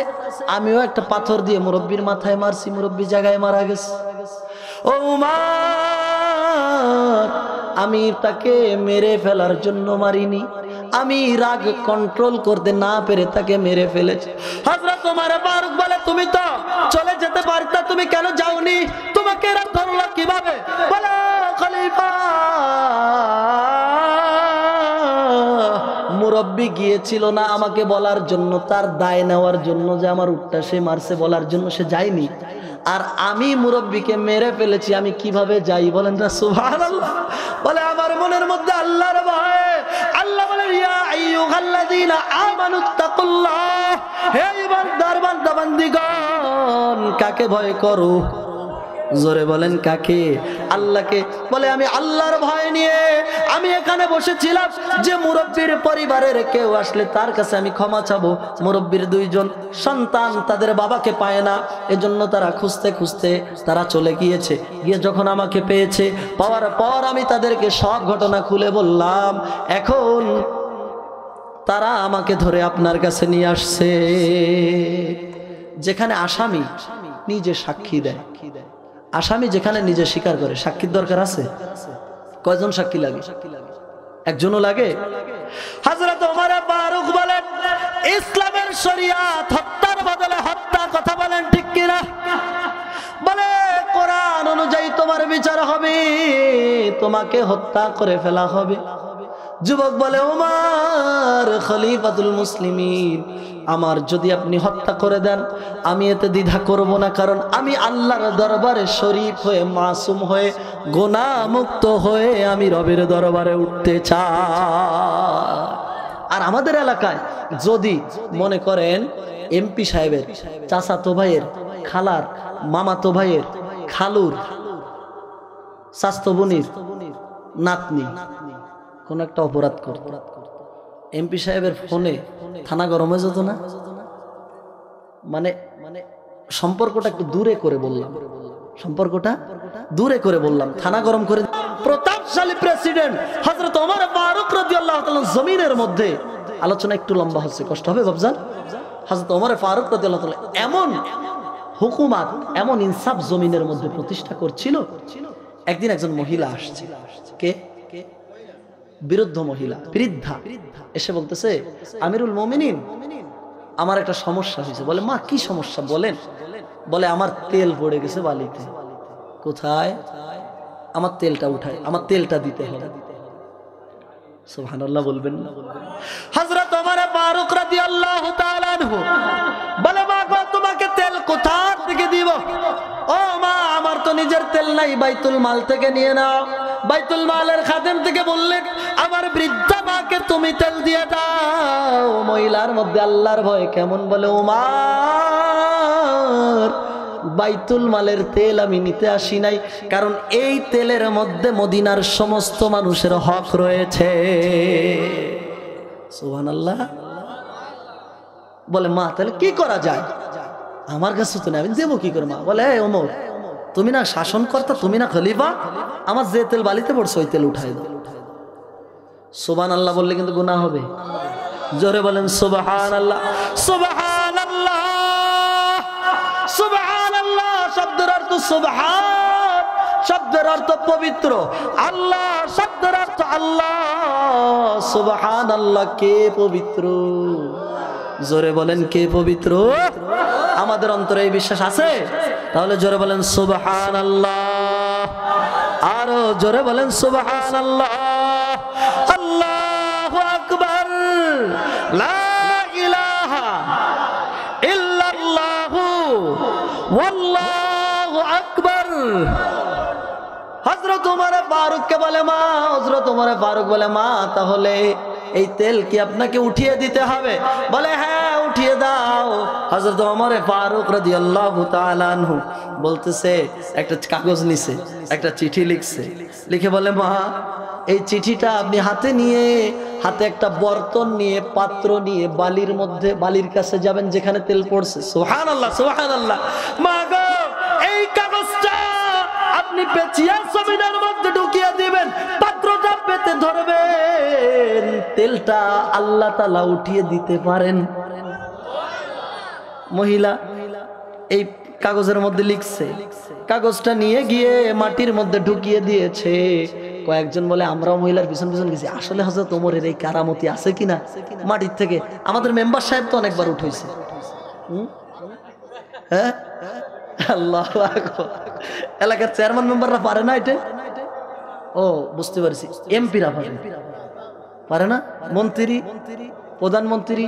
আমিও একটা পাথর দিয়ে মুরব্বির মাথায় মারছি, মুরব্বি জায়গায় মারা গেছে। ও উমার, আমি তাকে মেরে ফেলার জন্য মারিনি, আমি রাগ কন্ট্রোল করতে না পেরে তাকে মেরে ফেলেছি। হযরত ওমর ফারুক বলে, তুমি তো চলে যেতে পারতা, তুমি কেন যাওনি? তোমাকে এরা ধরলো কিভাবে? বলে, খলিফা, মুরব্বি গিয়েছিল না আমাকে বলার জন্য, তার দায় নেওয়ার জন্য যে আমার উটটা সে মারছে বলার জন্য সে যায়নি, আর আমি মুরব্বিকে মেরে ফেলেছি, আমি কিভাবে যাই? বলেন না সুবহানাল্লাহ। বলে, আমার মনের মধ্যে আল্লাহর ভয়। আল্লাহ বলেন, ইয়া আইয়ুহাল্লাযীনা আমানুত্তাকুল্লাহ, হে ঈমানদার বান্দা বান্দীগণ, কাকে ভয় করো? জোরে বলেন, কাকে? আল্লাহকে। বলে, আমি আল্লাহর ভয় নিয়ে আমি এখানে বসেছিলাম যে মুরব্বির পরিবারের কেউ আসলে তার কাছে আমি ক্ষমা চাবো। মুরব্বির দুইজন সন্তান তাদের বাবাকে পায় না, এজন্য তারা খুঁজতে খুঁজতে তারা চলে গিয়েছে। গিয়ে যখন আমাকে পেয়েছে, পাওয়ার পর আমি তাদেরকে সব ঘটনা খুলে বললাম। এখন তারা আমাকে ধরে আপনার কাছে নিয়ে আসছে। যেখানে আসামি নিজে সাক্ষী দেয়, আসামি যেখানে নিজে স্বীকার করে, সাক্ষীর দরকার আছে? কয়জন সাক্ষী লাগে? একজনও লাগে? হযরত ওমর ফারুক বলেন, ইসলামের শরিয়াত হত্যার বদলে হত্যা, কথা বলেন ঠিক কিনা? বলে, কোরআন অনুযায়ী তোমার বিচার হবে, তোমাকে হত্যা করে ফেলা হবে। যুবক বলে, ওমর খলিফাতুল মুসলিমিন, আমার যদি আপনি হত্যা করে দেন আমি এতে দ্বিধা করব না, কারণ আমি আল্লাহর দরবারে শরীফ হয়ে, মাসুম হয়ে, গুনাহ মুক্ত হয়ে আমি রবের দরবারে উঠতে চাই। আর আমাদের এলাকায় যদি মনে করেন এমপি সাহেবের চাচাতো ভাইয়ের, খালার, মামাতো ভাইয়ের, খালুর, চাচতো বোনের নাতনি কোন একটা অপরাধ করত, এমপি সাহেবের ফোনে থানা গরম হয়ে যেত না? মানে সম্পর্কটা একটু দূরে করে বললাম, সম্পর্কটা দূরে করে বললাম, থানা গরম করে। প্রতাপশালী প্রেসিডেন্ট হযরত ওমর ফারুক রাদিয়াল্লাহু তাআলা জমিনের মধ্যে, আলোচনা একটু লম্বা হচ্ছে, কষ্ট হবে বাবজান। হযরত ওমর ফারুক রাদিয়াল্লাহু তাআলা এমন হুকুমাত, এমন ইনসাফ জমিনের মধ্যে প্রতিষ্ঠা করছিল। একদিন একজন মহিলা আসছে, কে? বিরুদ্ধ মহিলা, বৃদ্ধা, এসে বলতেছে, আমিরুল মুমিনিন, আমার একটা সমস্যা হয়েছে। বলে, মা কি সমস্যা বলেন? বলে, আমার তেল পড়ে গেছে বালিতে। কোথায়? আমার তেলটা উঠায়, আমার তেলটা দিতে হবে। সুবহানাল্লাহ বলবেন না? হযরত ওমর ফারুক রাদিয়াল্লাহু তাআলা আনহু বলে, মা গো, তোমাকে তেল কোথা থেকে দিব? ও মা, আমার তো নিজের তেল নাই, বাইতুল মাল থেকে নিয়ে নাও। বাইতুল মালের খাদেম থেকে বললেন, আমার বৃদ্ধা মাকে তুমি তেল দিয়ে দাও। মহিলার মধ্যে আল্লাহর ভয় কেমন! বলে, ওমর, বাইতুল মালের তেল আমি নিতে আসি নাই, কারণ এই তেলের মধ্যে মদিনার সমস্ত মানুষের হক রয়েছে। সুবহানাল্লাহ। বলে, মা তাহলে কি করা যায়? আমার কাছে তো নেই, আমি দেবো কি করে? মা বলে, ওমর, তুমি না শাসনকর্তা, তুমি না খলিফা, আমার যে তেল বালিতে পড়ছে ওই তেল উঠাই দাও। সুবহানাল্লাহ বললে কিন্তু গুনাহ হবে। জোরে বলেন সুবহানাল্লাহ, সুবহানাল্লাহ। শব্দের অর্থ সুবহান, শব্দের অর্থ পবিত্র। আল্লাহ শব্দের অর্থ আল্লাহ। সুবহানাল্লাহ, কে পবিত্র? জোরে বলেন কে পবিত্র? আমাদের অন্তরে এই বিশ্বাস আছে? তাহলে জোরে বলেন সুবহানাল্লাহ। আরো জোরে বলেন সুবহানাল্লাহ। আল্লাহু আকবার, লা ইলাহা ইল্লাল্লাহু ওয়াল্লাহু আকবার। হযরত ওমর ফারুক কে বলে মা, হযরত ওমর ফারুক বলে মা তাহলে এই তেল কি আপনাকে উঠিয়ে দিতে হবে? বলে হ্যাঁ উঠিয়ে দাও। হযরত ওমর ফারুক রাদিয়াল্লাহু তাআলা আনহু বলতেছে, একটা কাগজ নিছে, একটা চিঠি লিখছে, লিখে বলে মা এই চিঠিটা আপনি হাতে নিয়ে, হাতে একটা বর্তন নিয়ে, পাত্র নিয়ে বালির মধ্যে, বালির কাছে যাবেন যেখানে তেল পড়ছে। সুবহানাল্লাহ, সুবহানাল্লাহ। মা গো এই কাগজটা আপনি পেঁচিয়ে জমিনের মধ্যে ঢুকিয়ে দিবেন, পাত্রটা পেতে ধরবেন, তেলটা আল্লাহ তাআলা উঠিয়ে দিতে পারেন। মহিলা এই কাগজের মধ্যে লিখছে, কাগজটা নিয়ে গিয়ে মাটির মধ্যে ঢুকিয়ে দিয়েছে। কয়েকজন বলে আমরাও মহিলার পিছন পিছন গেছি। আসলে হযরত ওমরের এই কারামতি আছে কিনা মাটির থেকে? আমাদের মেম্বার সাহেব তো অনেকবার উঠাইছে। হ্যাঁ, আল্লাহু আকবার। এলাকার চেয়ারম্যান মেম্বাররা পারে না এটা? ও বুঝতে পারছি, এমপিরা পারে না, মন্ত্রী, প্রধানমন্ত্রী,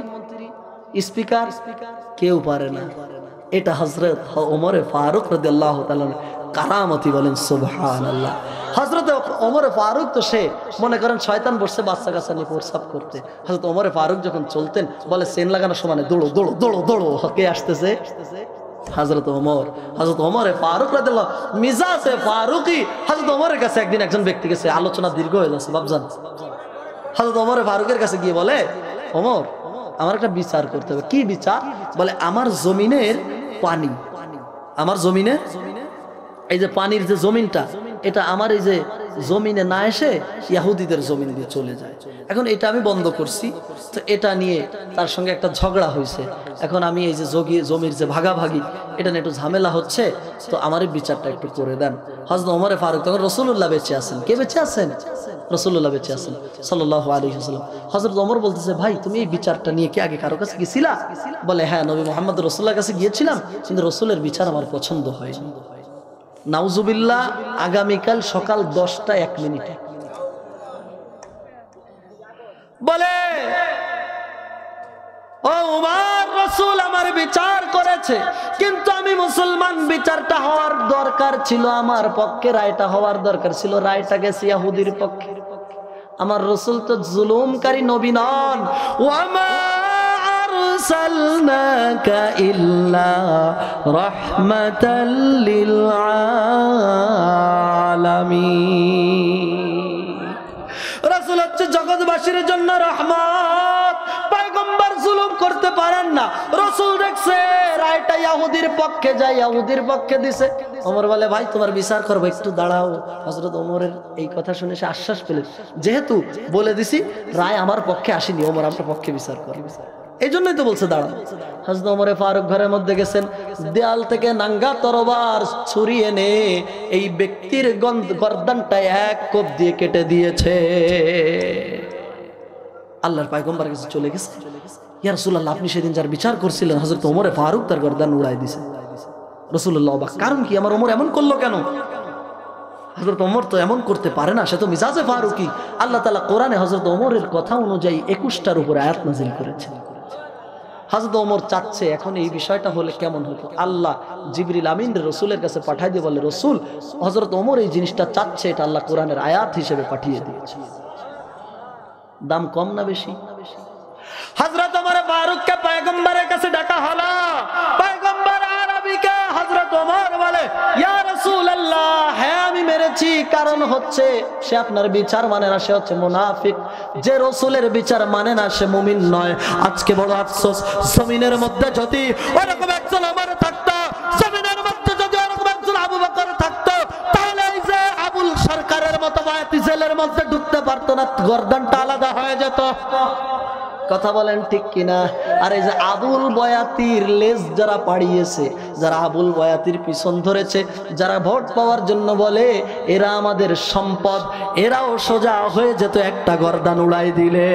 স্পিকার কেউ পারে না। এটা হযরত ওমর ফারুক রাদিয়াল্লাহু তাআলা কারামতি, বলেন সুবহানাল্লাহ। হযরত ওমর ফারুক তো সে মনে করেন শয়তান বসছে বাচ্চা কাচ্চা নিয়ে প্রসাব করতে। হযরত ওমর ফারুক যখন চলতেন বলে চেন লাগানোর সময় দৌড়ো দৌড়ো দৌড়ো দৌড়ো, কে আসতেছে? হযরত ওমর। হযরত ওমর ফারুক রাদিয়াল্লাহু মিজাজে ফারুকি। হযরত ওমরের কাছে একদিন একজন ব্যক্তি গেছে, আলোচনা দীর্ঘ হয়ে যাচ্ছে বাপজান। হযরত ওমর ফারুকের কাছে গিয়ে বলে ওমর আমার একটা বিচার করতে হবে। কি বিচার? বলে আমার জমিনের পানি, আমার জমিনে এই যে পানির যে জমিনটা, এটা আমার এই যে জমিনে না এসে ইহুদিদের জমিন দিয়ে চলে যায়। এখন এটা আমি বন্ধ করছি, তো এটা নিয়ে তার সঙ্গে একটা ঝগড়া হয়েছে। এখন আমি এই যে জমির যে ভাগাভাগি, এটা নিয়ে একটু ঝামেলা হচ্ছে, তো আমার এই বিচারটা একটু করে দেন। হযরত ওমর ফারুক তখন রাসূলুল্লাহ বেঁচে আছেন। কে বেঁচে আছেন? রাসূলুল্লাহ বেঁচে আছেন সাল্লাল্লাহু আলাইহি ওয়াসাল্লাম। হযরত ওমর বলতেছে ভাই তুমি এই বিচারটা নিয়ে কি আগে কারো কাছে গেছিলা? বলে হ্যাঁ নবী মুহাম্মদ রাসূলুল্লাহর কাছে গিয়েছিলাম, কিন্তু রাসূলের বিচার আমার পছন্দ হয়নি। নাউজুবিল্লাহ, আগামীকাল সকাল 10টা 1 মিনিটে বলে ও উমর, রাসূল আমার বিচার করেছে, কিন্তু আমি মুসলমান, বিচারটা হওয়ার দরকার ছিল আমার পক্ষে, রায়টা হওয়ার দরকার ছিল, রায়টা গেছে ইহুদির পক্ষে। আমার রাসূল তো জুলুমকারী নবী নন। ওয়ামা আরসালনাকা ইল্লা রাহমাতাল লিল আলামিন। রাসূল হচ্ছে জগৎবাসীর জন্য রহমত। পয়গম্বর জুলুম করতে পারেন না। রাসূল দেখছে রায়টা ইহুদির পক্ষে যায়, ইহুদির পক্ষে দিছে। ওমর বলে ভাই তোমার বিচার করবো, একটু দাঁড়াও। হযরত ওমরের এই কথা শুনে সে আশ্বাস পেলেন, যেহেতু বলে দিছি রায় আমার পক্ষে আসেনি, ওমর আমার পক্ষে বিচার করবে, এই জন্যই তো বলছে দাঁড়াও। হযরত ওমর ফারুক ঘরের মধ্যে গেছেন, দেয়াল থেকে নাঙ্গা তরবার ছুরি এনে এই ব্যক্তির গর্দানটা এক কোপ দিয়ে কেটে দিয়েছে। আল্লাহর পয়গম্বর কাছে চলে গেছে, ইয়া রাসূলুল্লাহ আপনি সেদিন যার বিচার করছিলেন হযরত ওমর ফারুক তার গর্দান উড়াই দিয়েছে। রাসূলুল্লাহ অবাক, কারণ কি? আমার ওমর এমন করলো কেন? হযরত ওমর তো এমন করতে পারে না, সে তো মিজাজে ফারুকি। আল্লাহ তাআলা কোরআনে হযরত ওমরের কথা অনুযায়ী 21টার উপরে আয়াত নাযিল করেছেন। হযরত ওমর চাচ্ছে এখন এই বিষয়টা হলে কেমন হতো। আল্লাহ জিবরিল আমিন রাসূলের কাছে পাঠিয়ে দিয়ে বলে, রাসূল হযরত ওমর এই জিনিসটা চাচ্ছে, এটা আল্লাহ কোরআনের আয়াত হিসেবে পাঠিয়ে দিয়েছে। দাম কম না বেশি? হযরত ওমর ফারুককে পয়গম্বরের কাছে ডাকা হলো। পয়গম্বর আরবিকে হযরত ওমর বলে, ইয়া রাসূলুল্লাহ হ্যাঁ আমি মেরেছি, কারণ হচ্ছে সে আপনার বিচার মানে না, সে হচ্ছে মুনাফিক। যে রাসূলের বিচার মানে না সে মুমিন নয়। আজকে বড় আফসোস, জমিনের মধ্যে যদি ওরকম একজন ওমর থাকতো, জমিনের মধ্যে যদি ওরকম একজন আবু বকর থাকতো, তাহলে এই যে আবুল সরকারের মতো বায়াতি জেলের মধ্যে ঢুকতে পারতো না, গর্দানটা আলাদা হয়ে যেত। কথা বলেন ঠিক কিনা? আর এই যে আবুল বয়াতির লেজ যারা পাড়িয়েছে, যারা আবুল বয়াতির পিছন ধরেছে, যারা ভোট পাওয়ার জন্য বলে এরা আমাদের সম্পদ, এরাও সোজা হয়ে যেত একটা গর্দান উড়াই দিলে।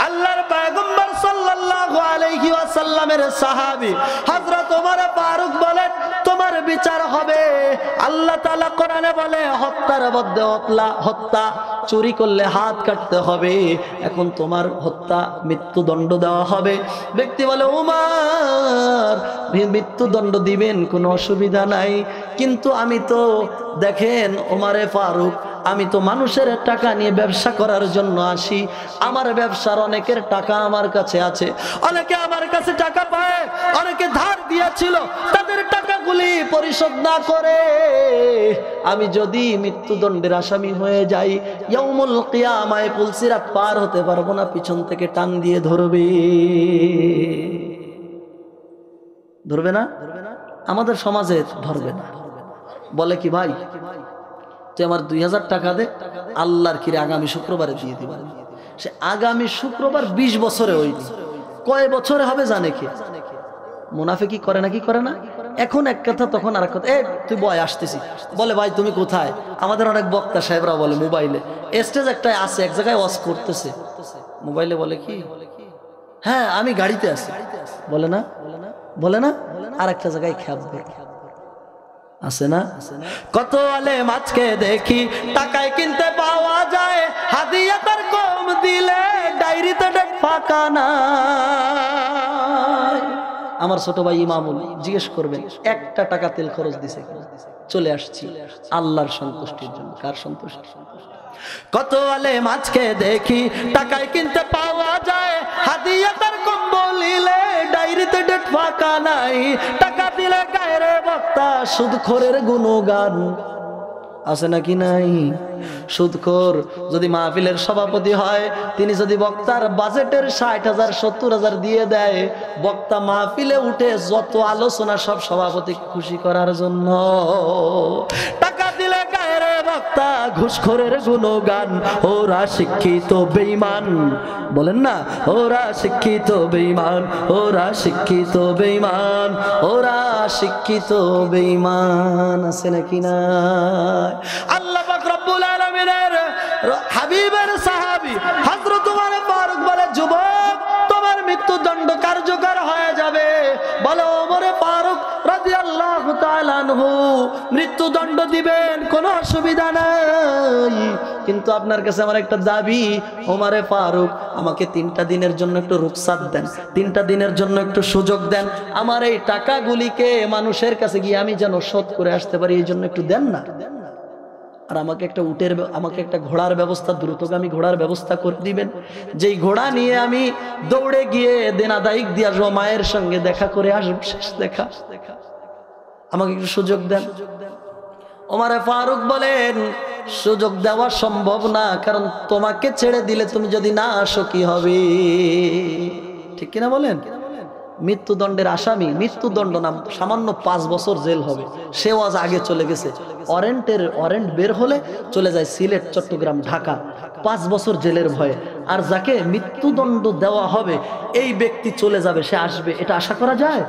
আল্লাহর পয়গম্বর সাল্লাল্লাহু আলাইহি ওয়াসাল্লামের সাহাবী হযরত ওমর ফারুক বলেন তোমার বিচার হবে। আল্লাহ তাআলা কোরআনে বলে হত্যার বদলে হত্যা, চুরি করলে হাত কাটতে হবে, এখন তোমার হত্যা মৃত্যুদণ্ড দেওয়া হবে। ব্যক্তি বলে ওমর মৃত্যুদণ্ড দিবেন কোনো অসুবিধা নাই, কিন্তু আমি তো দেখেন ওমরে ফারুক আমি তো মানুষের টাকা নিয়ে ব্যবসা করার জন্য আসি, আমার ব্যবসার অনেকের টাকা আমার কাছে আছে, অনেকে আমার কাছে টাকা পায়, অনেকে ধার দিয়েছিল, তাদের টাকাগুলি পরিশোধ না করে আমি যদি মৃত্যুদণ্ডের আসামি হয়ে যাই, ইয়াউমুল কিয়ামায় পুলসিরাত পার হতে পারবো না, পিছন থেকে টান দিয়ে ধরবে। ধরবে না? আমাদের সমাজে ধরবে না। বলে কি ভাই তুই আমার 2000 টাকা দে, আল্লাহর কিরে আগামী শুক্রবারে দিয়ে দিবা। সে আগামী শুক্রবার 20 বছরে হইনি, কয় বছরে হবে জানে কে? মুনাফিকি করে না কি করে না? এখন এক কথা তখন আর এক কথা। তুই বয় আসতেছি, বলে ভাই তুমি কোথায়? আমাদের অনেক বক্তা সাহেবরা বলে মোবাইলে স্টেজ একটা আছে, এক জায়গায় ওয়াজ করতেছে, মোবাইলে বলে কি হ্যাঁ আমি গাড়িতে আছি, বলে না বলে না আর একটা জায়গায় খেপবে আছে না? কত আলেম আজকে দেখি টাকায় কিনতে পাওয়া যায়, হাদিয়া তার কম দিলে ডায়েরিতে ডেট ফাঁকা নাই। আমার ছোট ভাই ইমামুল জিজ্ঞেস করবেন 1 টাকা তেল খরচ দিছে কিনা? চলে আসছি আল্লাহর সন্তুষ্টির জন্য। কার সন্তুষ্টি? কত আলেম আজকে দেখি টাকায় কিনতে পাওয়া যায়, হাদিয়া তার কম বলিলে ডায়েরিতে ডেট ফাঁকা নাই, টাকা দিলে গায়ের বক্তা সুদখোরের গুণগান আছে নাকি নাই? সুদখোর যদি মাহফিলের সভাপতি হয়, তিনি যদি বক্তার বাজেটের 60,000 70,000 দিয়ে দেয়, বক্তা মাহফিলে উঠে যত আলোচনা সব সভাপতি খুশি করার জন্য। টাকা দিলে গায়ের বক্তা ঘুষখোরের গুণগান, ওরা শিক্ষিত বেঈমান, বলেন না ওরা শিক্ষিত বেঈমান, ওরা শিক্ষিত বেঈমান, ওরা শিক্ষিত বেঈমান আছে নাকি না? আল্লাহ পাক রব্বুল আলামিনের হাবিবের সাহাবী হযরত ওমর ফারুক বলে যুবক তোমার মৃত্যুদণ্ড কার্যকর হয়ে যাবে। বলে ওমর ফারুক রাদিয়াল্লাহু তাআলা আনহু মৃত্যুদণ্ড দিবেন, কোনো অসুবিধা নাই, কিন্তু আপনার কাছে আমার একটা দাবি, ওমরে ফারুক আমাকে 3টা দিনের জন্য একটু রুখসাত দেন, 3টা দিনের জন্য একটু সুযোগ দেন, আমার এই টাকাগুলিকে মানুষের কাছে গিয়ে আমি যেন শোধ করে আসতে পারি, এই জন্য একটু দেন না। আর আমাকে একটা ঘোড়ার ব্যবস্থা, দ্রুতগামী ঘোড়ার ব্যবস্থা করে দিবেন, যেই ঘোড়া নিয়ে আমি দৌড়ে গিয়ে দেনাদায়িক দিয়ে আসবো, মায়ের সঙ্গে দেখা করে আসবো, শেষ দেখা, আমাকে একটু সুযোগ দেন। ওমরে ফারুক বলেন সুযোগ দেওয়া সম্ভব না, কারণ তোমাকে ছেড়ে দিলে তুমি যদি না আসো কি হবে? ঠিক কিনা বলেন? মৃত্যুদণ্ডের আসামি, মৃত্যুদণ্ড নাম সামান্য 5 বছর জেল হবে, সেও আজ আগে চলে গেছে। ওয়ারেন্ট বের হলে চলে যায় সিলেট, চট্টগ্রাম, ঢাকা, 5 বছর জেলের ভয়ে। আর যাকে মৃত্যুদণ্ড দেওয়া হবে এই ব্যক্তি চলে যাবে, সে আসবে, এটা আশা করা যায়?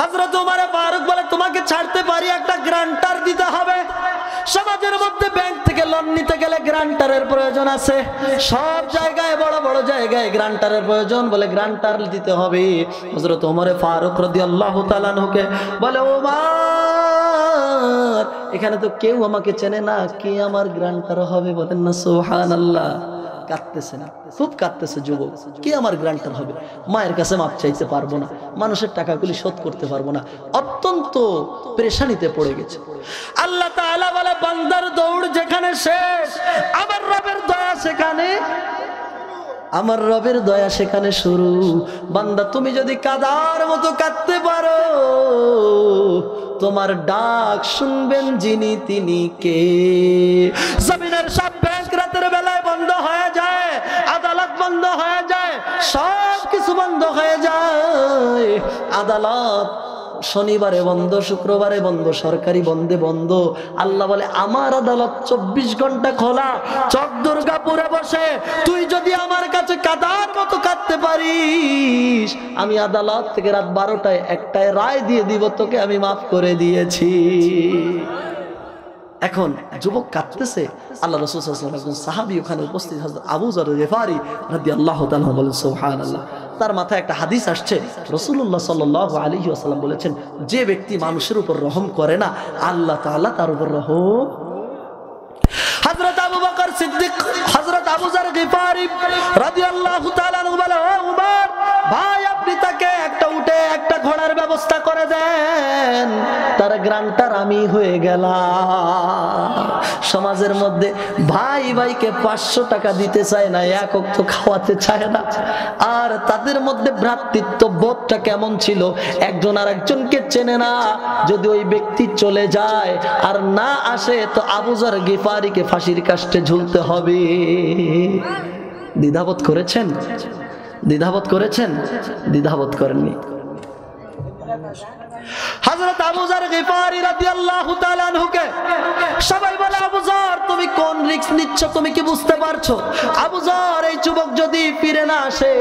হযরত ওমর ফারুক বলে তোমাকে ছাড়তে পারি, একটা গ্রান্টার দিতে হবে। সমাজের মধ্যে ব্যাংক থেকে লোন নিতে গেলে গ্রান্টারের প্রয়োজন আছে, সব জায়গায় বড় বড় জায়গায় গ্রান্টারের প্রয়োজন, বলে গ্রান্টার দিতে হবে। হযরত ওমর ফারুক রাদিয়াল্লাহু তাআলা আনহুকে বলে ওমর এখানে তো কেউ আমাকে চেনে না, কে আমার গ্রান্টার হবে? বলেন না সুবহানাল্লাহ। কাঁদতেছে না, খুব কাঁদতেছে যুবক, কে আমার গ্রান্টার হবে? মায়ের কাছে মাপ চাইতে পারবো না, মানুষের টাকাগুলি শোধ করতে পারবো না, অত্যন্ত পেরেশানিতে পড়ে গেছে। আল্লাহ তাআলা বলে বান্দার দৌড় যেখানে শেষ, আমার রবের দয়া সেখানে, আমার রবের দয়া সেখানে শুরু। বান্দা তুমি যদি কাদার মতো কাঁদতে পারো, তোমার ডাক শুনবেন যিনি তিনি কে? জমিনের সব ব্যাংক রাতের বেলায় বন্ধ হয়ে যায়, আদালত বন্ধ হয়ে যায়, সব কিছু বন্ধ হয়ে যায়। আদালত শনিবারে বন্ধ, শুক্রবারে বন্ধ, সরকারি বন্ধে বন্ধ। আল্লাহ বলে আমার আদালত 24 ঘন্টা খোলা। চক দুর্গাপুরে বসে তুই যদি আমার কাছে কাদার মতো কাঁদতে পারিস, আমি আদালত থেকে রাত 12টায় 1টায় রায় দিয়ে দিব, তোকে আমি মাফ করে দিয়েছি। এখন যুবক কাঁদতেছে, আল্লাহ রাসূল সাল্লাল্লাহু আলাইহি ওয়াসাল্লাম একজন সাহাবী ওখানে উপস্থিত, হযরত আবু যর গিফারি রাদিয়াল্লাহু তাআলা বলেন সুবহানাল্লাহ। তার মাথায় একটা হাদিস আসছে, রাসূলুল্লাহ সাল্লাল্লাহু আলাইহি ওয়াসাল্লাম বলেছেন, যে ব্যক্তি মানুষের উপর রহম করে না, আল্লাহ তাআলা তার উপর রহম। হযরত আবু বকর সিদ্দিক, হযরত আবু যর গিফারি রাদিয়াল্লাহু তাআলা বলে, ও উমর ভাই, আপনি তাকে একটা উটে একটা ঘোড়ার ব্যবস্থা করে দেন, তার গ্রান্টার আমি হয়ে গেলাম। সমাজের মধ্যে ভাই ভাইকে 500 টাকা দিতে চায় না, এক ওয়াক্ত খাওয়াতে চায় না। আর তাদের মধ্যে ভ্রাতৃত্ব বোধটা কেমন ছিল, একজন আর একজনকে চেনে না। যদি ওই ব্যক্তি চলে যায় আর না আসে, তো আবু যর গিফারিকে ফাঁসির কাস্টে ঝুলতে হবে। দ্বিধাবোধ করেছেন? দ্বিধাবোধ করেছেন? দ্বিধাবোধ করেননি। হযরত আবু যর গিফারি রাদিয়াল্লাহু তাআলা আনহুকে সবাই বলে, আবু যর তুমি কোন রিস্ক নিচ্ছ, তুমি কি বুঝতে পারছো? আবু যর, এই যুবক যদি ফিরে না আসে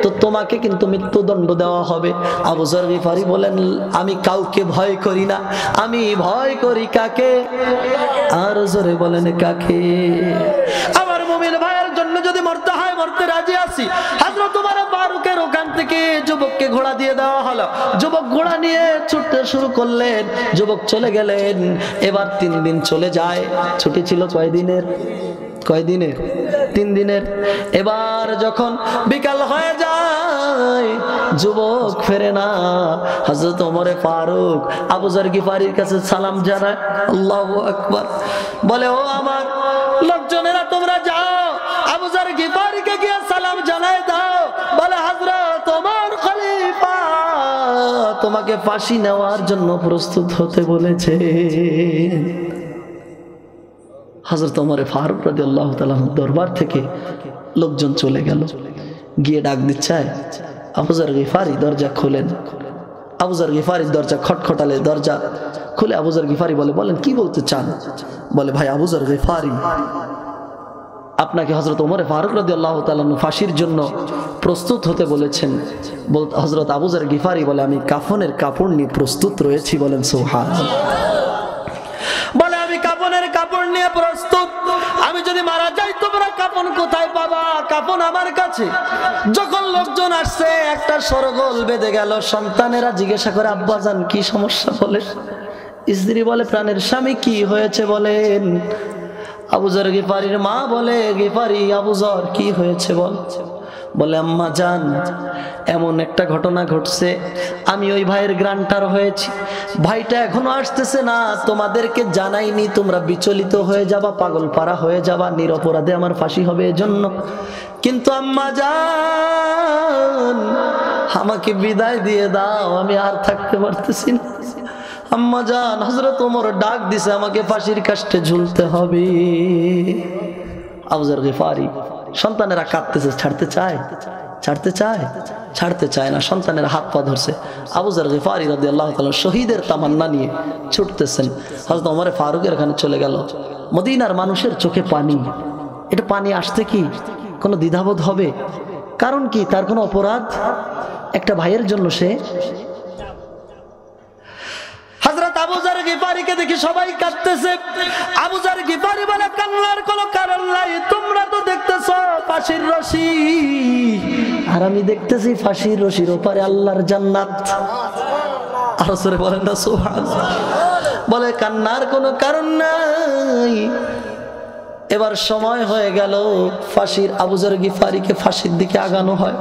তো তোমাকে কিন্তু মৃত্যুদণ্ড দেওয়া হবে। আবু যর গিফারি বলেন, আমি কাউকে ভয় করি না, আমি ভয় করি কাকে? আর জোরে বলেন কাকে? আমার মুমিন ভাইয়ের জন্য যদি মরতে হয়, মরতে রাজি আছি। হযরত ওমর ফারুকের ওখান থেকে যুবককে ঘোড়া দিয়ে দেওয়া হলো। যুবক ঘোড়া নিয়ে ছুটতে শুরু করলেন, যুবক চলে গেলেন। এবার 3 দিন চলে যায়। ছুটি ছিল কয়দিনের? 3 দিনের। এবার যখন বিকাল হয়ে যায়, যুবক ফেরে না। হযরত ওমর ফারুক আবু যর গিফারির কাছে সালাম জানায়, আল্লাহু আকবার, বলে, ও আমার লোকজনেরা তোমরা যাও, আবু যর গিফারিকে গিয়ে সালাম জানায় দাও। বলে, হযরত ওমর খলিফা তোমাকে ফাঁসি নেওয়ার জন্য প্রস্তুত হতে বলেছে। হযরত ওমর ফারুক রাদিয়াল্লাহু তাআলা দরবার থেকে লোকজন চলে গেল, গিয়ে ডাক দিচ্ছে, আবু যর গিফারি দরজা খোলেন। আবু যর গিফারির দরজা খটখটালে, দরজা খুলে আবু যর গিফারি বলেন, কি বলতে চান? বলে, ভাই আবু যর গিফারি, আপনাকে হযরত ওমর ফারুক রাদিয়াল্লাহু তাআলা ফাঁসির জন্য প্রস্তুত হতে বলেছেন। হযরত আবু যর গিফারি বলে, আমি কাফনের কাপড় নিয়ে প্রস্তুত রয়েছি। বলেন সুবহানাল্লাহ। বলে, আমি কাফনের কাপড় নিয়ে প্রস্তুত। আমি যদি মারা যাই, তোমরা কাফন কোথায় পাবা? কাফন আমার কাছে। যখন লোকজন আসছে, একটা সরগোল বেঁধে গেল। সন্তানেরা জিজ্ঞাসা করে, আব্বাজান কি সমস্যা? বলে, স্ত্রী বলে, প্রাণের স্বামী কি হয়েছে বলেন। আবু যর গিফারির মা বলে, গিফারি আবু যর কি হয়েছে বল। বলে, আম্মা জান, এমন একটা ঘটনা ঘটছে, আমি ওই ভাইয়ের গ্রান্টার হয়েছি, ভাইটা এখনো আসতেছে না, তোমাদেরকে জানাইনি, তোমরা বিচলিত হয়ে যাবা, পাগল পারা হয়ে যাবা, নিরপরাধে আমার ফাঁসি হবে এজন্য। কিন্তু আম্মা জান, আমাকে বিদায় দিয়ে দাও, আমি আর থাকতে পারতেছি না। আম্মা জান, হযরত ওমর ডাক দিছে, আমাকে ফাঁসির কাস্টে ঝুলতে হবে। আবু যর গিফারি, সন্তানেরা কাঁদতেছে, ছাড়তে চায়? ছাড়তে চায় না। সন্তানের হাত পা ধরছে। আবু যর গিফারি রাদিয়াল্লাহু তাআলা শহীদের তামান্না নিয়ে ছুটতেছেন। হযরত ওমর ফারুকের এখানে চলে গেল। মদিনার মানুষের চোখে পানি। এটা পানি আসতে কি কোনো দ্বিধাবোধ হবে? কারণ কি? তার কোনো অপরাধ? একটা ভাইয়ের জন্য সে। হযরত আবু যর গিফারিকে দেখি সবাই কাঁদতেছে। আবু যর গিফারি বলে, কান্নার কোনো কারণ নাই, তোমরা তো দেখতেছো ফাঁসির রশি, আর আমি দেখতেছি ফাঁসির রশির ওপারে আল্লাহর জান্নাত। আর সরে বলেন না সুবহানাল্লাহ। বলে, কান্নার কোনো কারণ নাই। এবার সময় হয়ে গেল ফাঁসির। আবু যর গিফারিকে ফাঁসির দিকে আগানো হয়।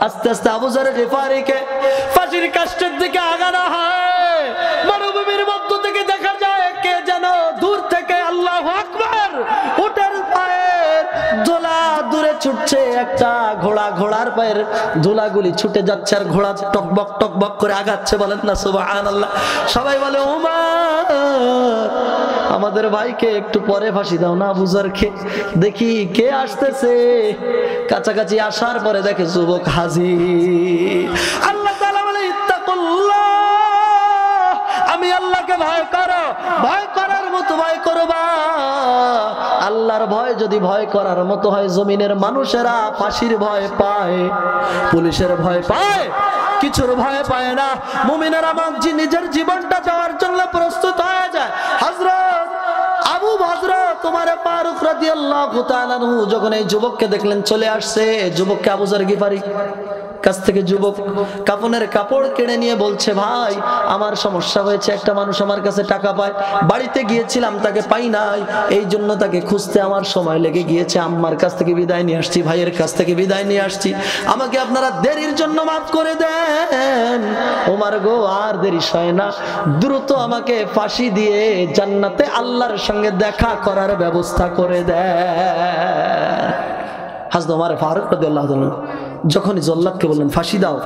আস্তে আস্তে আবু যর গিফারিকে ফাঁসির কাষ্ঠের দিকে আগানো হয়। মরুভূমির মধ্য থেকে দেখা যায় কে যেন দূর থেকে আল্লাহু আকবার উটের পায়ের ধুলা দূরে ছুটছে। একটা ঘোড়া, ঘোড়ার পায়ের ধুলাগুলি ছুটে যাচ্ছে আর ঘোড়া টকবক টকবক করে আগাচ্ছে। বলেন না সুবহানাল্লাহ। সবাই বলে, ওমর, আমাদের ভাইকে একটু পরে ফাঁসি দাও না, আবু যরকে। দেখি কে আসতেছে। কাছাকাছি আসার পরে দেখে যুবক হাজির। আল্লাহ তাআলা বলে, ইত্তাকুল্লাহ ভয় করার মতো ভয় করবা। আল্লাহর ভয় যদি ভয় করার মতো হয়, জমিনের মানুষেরা ফাঁসির ভয় পায়, পুলিশের ভয় পায়, কিছুর ভয় পায় না। মুমিনেরা নিজের জীবনটা দেওয়ার জন্য প্রস্তুত হয়ে যায়। হযরত আবু হযরত ওমর ফারুক রাদিয়াল্লাহু তাআলা আনহু যখন এই যুবককে দেখলেন চলে আসছে, যুবককে আবু যর গিফারি কাছ থেকে যুবক কাফনের কাপড় কেড়ে নিয়ে বলছে, ভাই আমার সমস্যা হয়েছে, একটা মানুষ আমার কাছে টাকা পায়, বাড়িতে গিয়েছিলাম তাকে পাই নাই, এই জন্য তাকে খুঁজতে আমার সময় লেগে গিয়েছে, আম্মার কাছ থেকে বিদায় নিয়ে আসছি, ভাইয়ের কাছ থেকে বিদায় নিয়ে আসছি, আমাকে আপনারা দেরির জন্য মাফ করে দেন। ওমর গো আর দেরি হয় না, দ্রুত আমাকে ফাঁসি দিয়ে জান্নাতে আল্লাহর সঙ্গে দেখা করার ব্যবস্থা করে দেন। হযরত ওমর ফারুক রাদিয়াল্লাহু তাআলা যখনই জল্লাদকে বললেন ফাঁসি দাও,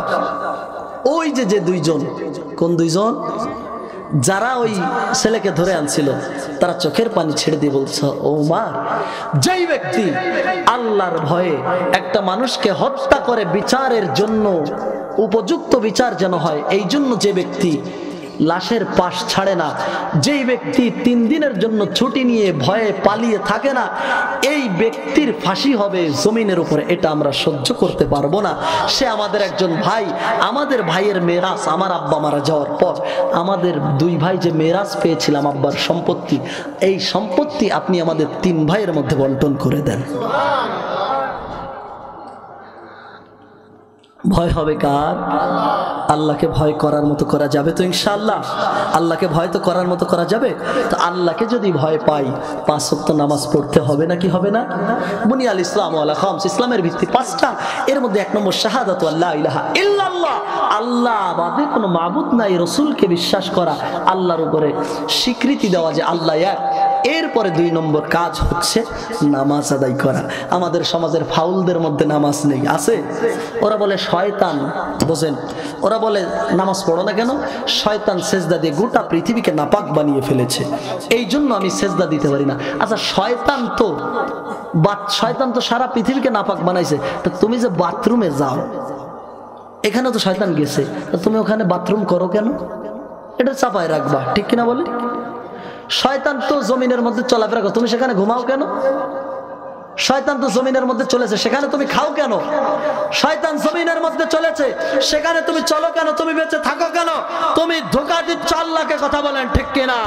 ওই যে দুইজন, কোন দুইজন, যারা ওই ছেলেকে ধরে আনছিল, তারা চোখের পানি ছেড়ে দিয়ে বলছে, ওমর, যেই ব্যক্তি আল্লাহর ভয়ে একটা মানুষকে হত্যা করে বিচারের জন্য উপযুক্ত বিচার যেন হয়, এই জন্য যে ব্যক্তি লাশের পাশ ছাড়ে না, যেই ব্যক্তি 3 দিনের জন্য ছুটি নিয়ে ভয়ে পালিয়ে থাকে না, এই ব্যক্তির ফাঁসি হবে জমিনের উপরে, এটা আমরা সহ্য করতে পারবো না। সে আমাদের একজন ভাই, আমাদের ভাইয়ের মেরাজ, আমার আব্বা মারা যাওয়ার পর আমাদের 2 ভাই যে মেরাজ পেয়েছিলাম আব্বার সম্পত্তি, এই সম্পত্তি আপনি আমাদের 3 ভাইয়ের মধ্যে বন্টন করে দেন। ভয় হবে কার? আল্লাহকে ভয় করার মতো করা যাবে তো ইনশাআল্লাহ? আল্লাহকে ভয় তো করার মতো করা যাবে তো। আল্লাহকে যদি ভয় পাই, 5 ওয়াক্ত নামাজ পড়তে হবে না কি হবে না? বুনিয়াল ইসলাম আলা খামস, ইসলামের ভিত্তি 5টা, এর মধ্যে 1 নম্বর শাহাদাতু আল্লা ইলাহা ইল্লাল্লাহ, আল্লাহ বাদে কোনো মাবুদ নাই, রাসূলকে বিশ্বাস করা, আল্লাহর উপরে স্বীকৃতি দেওয়া যে আল্লাহ এক। এরপরে 2 নম্বর কাজ হচ্ছে নামাজ আদায় করা। আমাদের সমাজের ফাউলদের মধ্যে নামাজ নেই, আছে? ওরা বলে শয়তান, বোঝেন, ওরা বলে নামাজ পড়ো না কেন? শয়তান সেজদা দিয়ে গোটা পৃথিবীকে নাপাক বানিয়ে ফেলেছে, এই জন্য আমি সেজদা দিতে পারি না। আচ্ছা, শয়তান তো সারা পৃথিবীকে নাপাক বানাইছে, তো তুমি যে বাথরুমে যাও, এখানে তো শয়তান গেছে, তুমি ওখানে বাথরুম করো কেন? এটা চাপায় রাখবা, ঠিক কিনা বলে? শয়তান তো জমিনের মধ্যে চলাফেরা করো, তুমি সেখানে ঘুমাও কেন? শয়তান তো জমিনের মধ্যে চলেছে, সেখানে তুমি খাও কেন? শয়তান জমিনের মধ্যে চলেছে, সেখানে তুমি চলো কেন? তুমি বেঁচে থাকো কেন? তুমি ধোঁকা দিচ্ছ আল্লাহকে, কথা বলেন ঠিক কিনা?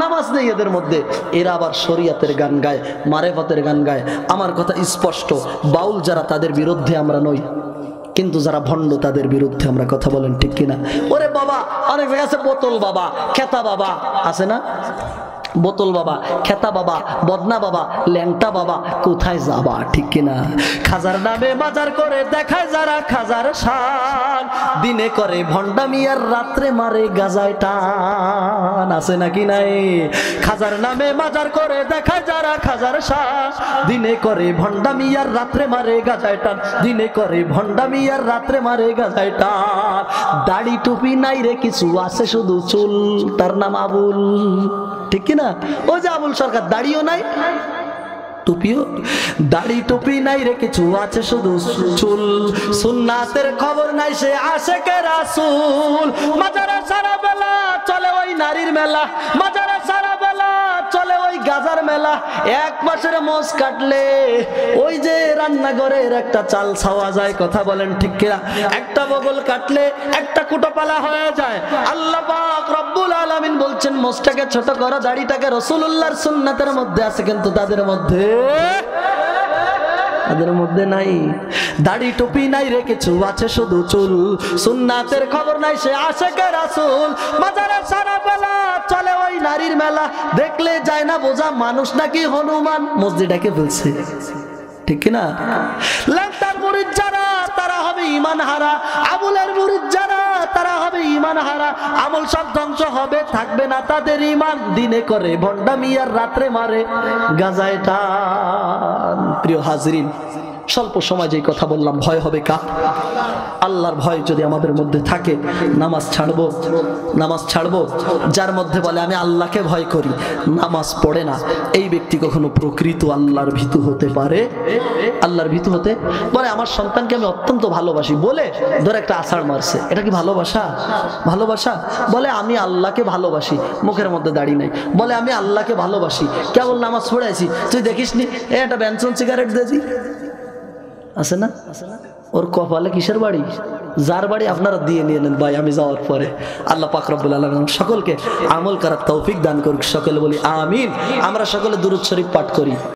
নামাজ নেই এদের মধ্যে, এরা আবার শরিয়াতের গান গায়, মারেফতের গান গায়। আমার কথা স্পষ্ট, বাউল যারা তাদের বিরুদ্ধে আমরা নই, কিন্তু যারা ভণ্ড তাদের বিরুদ্ধে আমরা, কথা বলেন ঠিক কিনা? ওরে বাবা, অনেক জায়গায় আছে বোতল বাবা, খেতা বাবা, আছে না? বোতল বাবা, খেতা বাবা, বদনা বাবা, ল্যাংটা বাবা, কোথায় যাবা, ঠিক কিনা? খাজার নামে বাজার করে দেখায় যারা খাজার শান, দিনে করে ভণ্ডামি আর রাত্রে মারে গাজায় টান, আছে নাকি নাই? খাজার নামে বাজার করে দেখায় যারা খাজার শান, দিনে করে ভণ্ডামি আর রাত্রে মারে গাজায় টান, দিনে করে ভণ্ডামি আর রাত্রে মারে গাজায় টান। দাড়ি টুপি নাই রে কিছু, আছে শুধু চুল, তার নাম আবুল, ঠিক কিনা? ওই যে আবুল সরকার, দাড়িও নাই টুপিও, দাড়ি টুপি নাই রে কিছু, আছে শুধু চুল, সুন্নাতের খবর নাই, সে আশেকে রাসূল। মাজারে সারা বেলা চলে ওই নারীর মেলা, মাজারে সারা বেলা চলে ওই গাজার মেলা। 1 মাসের মোষ কাটলে ওই যে রান্নাঘরের একটা চাল ছাওয়া যায়, কথা বলেন ঠিক কিনা? একটা বগল কাটলে একটা কুটোপালা হয়ে যায়। আল্লাহ পাক রব্বুল আলামিন বলছেন মোষটাকে ছোট করো, দাড়িটাকে রাসূলুল্লাহর সুন্নাতের মধ্যে আছে, কিন্তু তাদের মধ্যে নাই। দাড়ি টুপি নাই রে কিছু, আছে শুধু চুল, সুন্নাতের খবর নাই, সে আশেকে রাসূল। মাজারে সারা বেলা চলে ওই নারীর মেলা, দেখলে যায় না বোঝা মানুষ নাকি হনুমান, মসজিদটাকে বলছে, ঠিক কিনা? ল্যাংটার মুরিদ যারা, তারা হবে ঈমান হারা, আবুলের মুরিদ যারা, তারা হবে ঈমান হারা, আমল সব ধ্বংস হবে, থাকবে না তাদের ঈমান, দিনে করে ভণ্ডামি আর রাত্রে মারে গাজায় টান। প্রিয় হাজরিন, স্বল্প সময় যেই কথা বললাম, ভয় হবে কার? আল্লাহর ভয় যদি আমাদের মধ্যে থাকে, নামাজ ছাড়বো, নামাজ ছাড়বো। যার মধ্যে বলে আমি আল্লাহকে ভয় করি, নামাজ পড়ে না, এই ব্যক্তি কখনো প্রকৃত আল্লাহর ভীতু হতে পারে? আল্লাহর ভীতু হতে বলে আমার সন্তানকে আমি অত্যন্ত ভালোবাসি বলে ধরে একটা আছাড় মারছে, এটা কি ভালোবাসা? ভালোবাসা? বলে আমি আল্লাহকে ভালোবাসি, মুখের মধ্যে দাড়ি নাই, বলে আমি আল্লাহকে ভালোবাসি, কেবল নামাজ পড়েছি, তুই দেখিস নি একটা বেনসন সিগারেট দিয়েছি আছে না? ওর কপালে কিসের বাড়ি? যার বাড়ি আপনারা দিয়ে নিয়ে নেন ভাই আমি যাওয়ার পরে। আল্লাহ পাক রব্বুল আলামিন সকলকে আমল করার তৌফিক দান করুক। সকলে বলি আমিন। আমরা সকলে দুরূদ শরীফ পাঠ করি।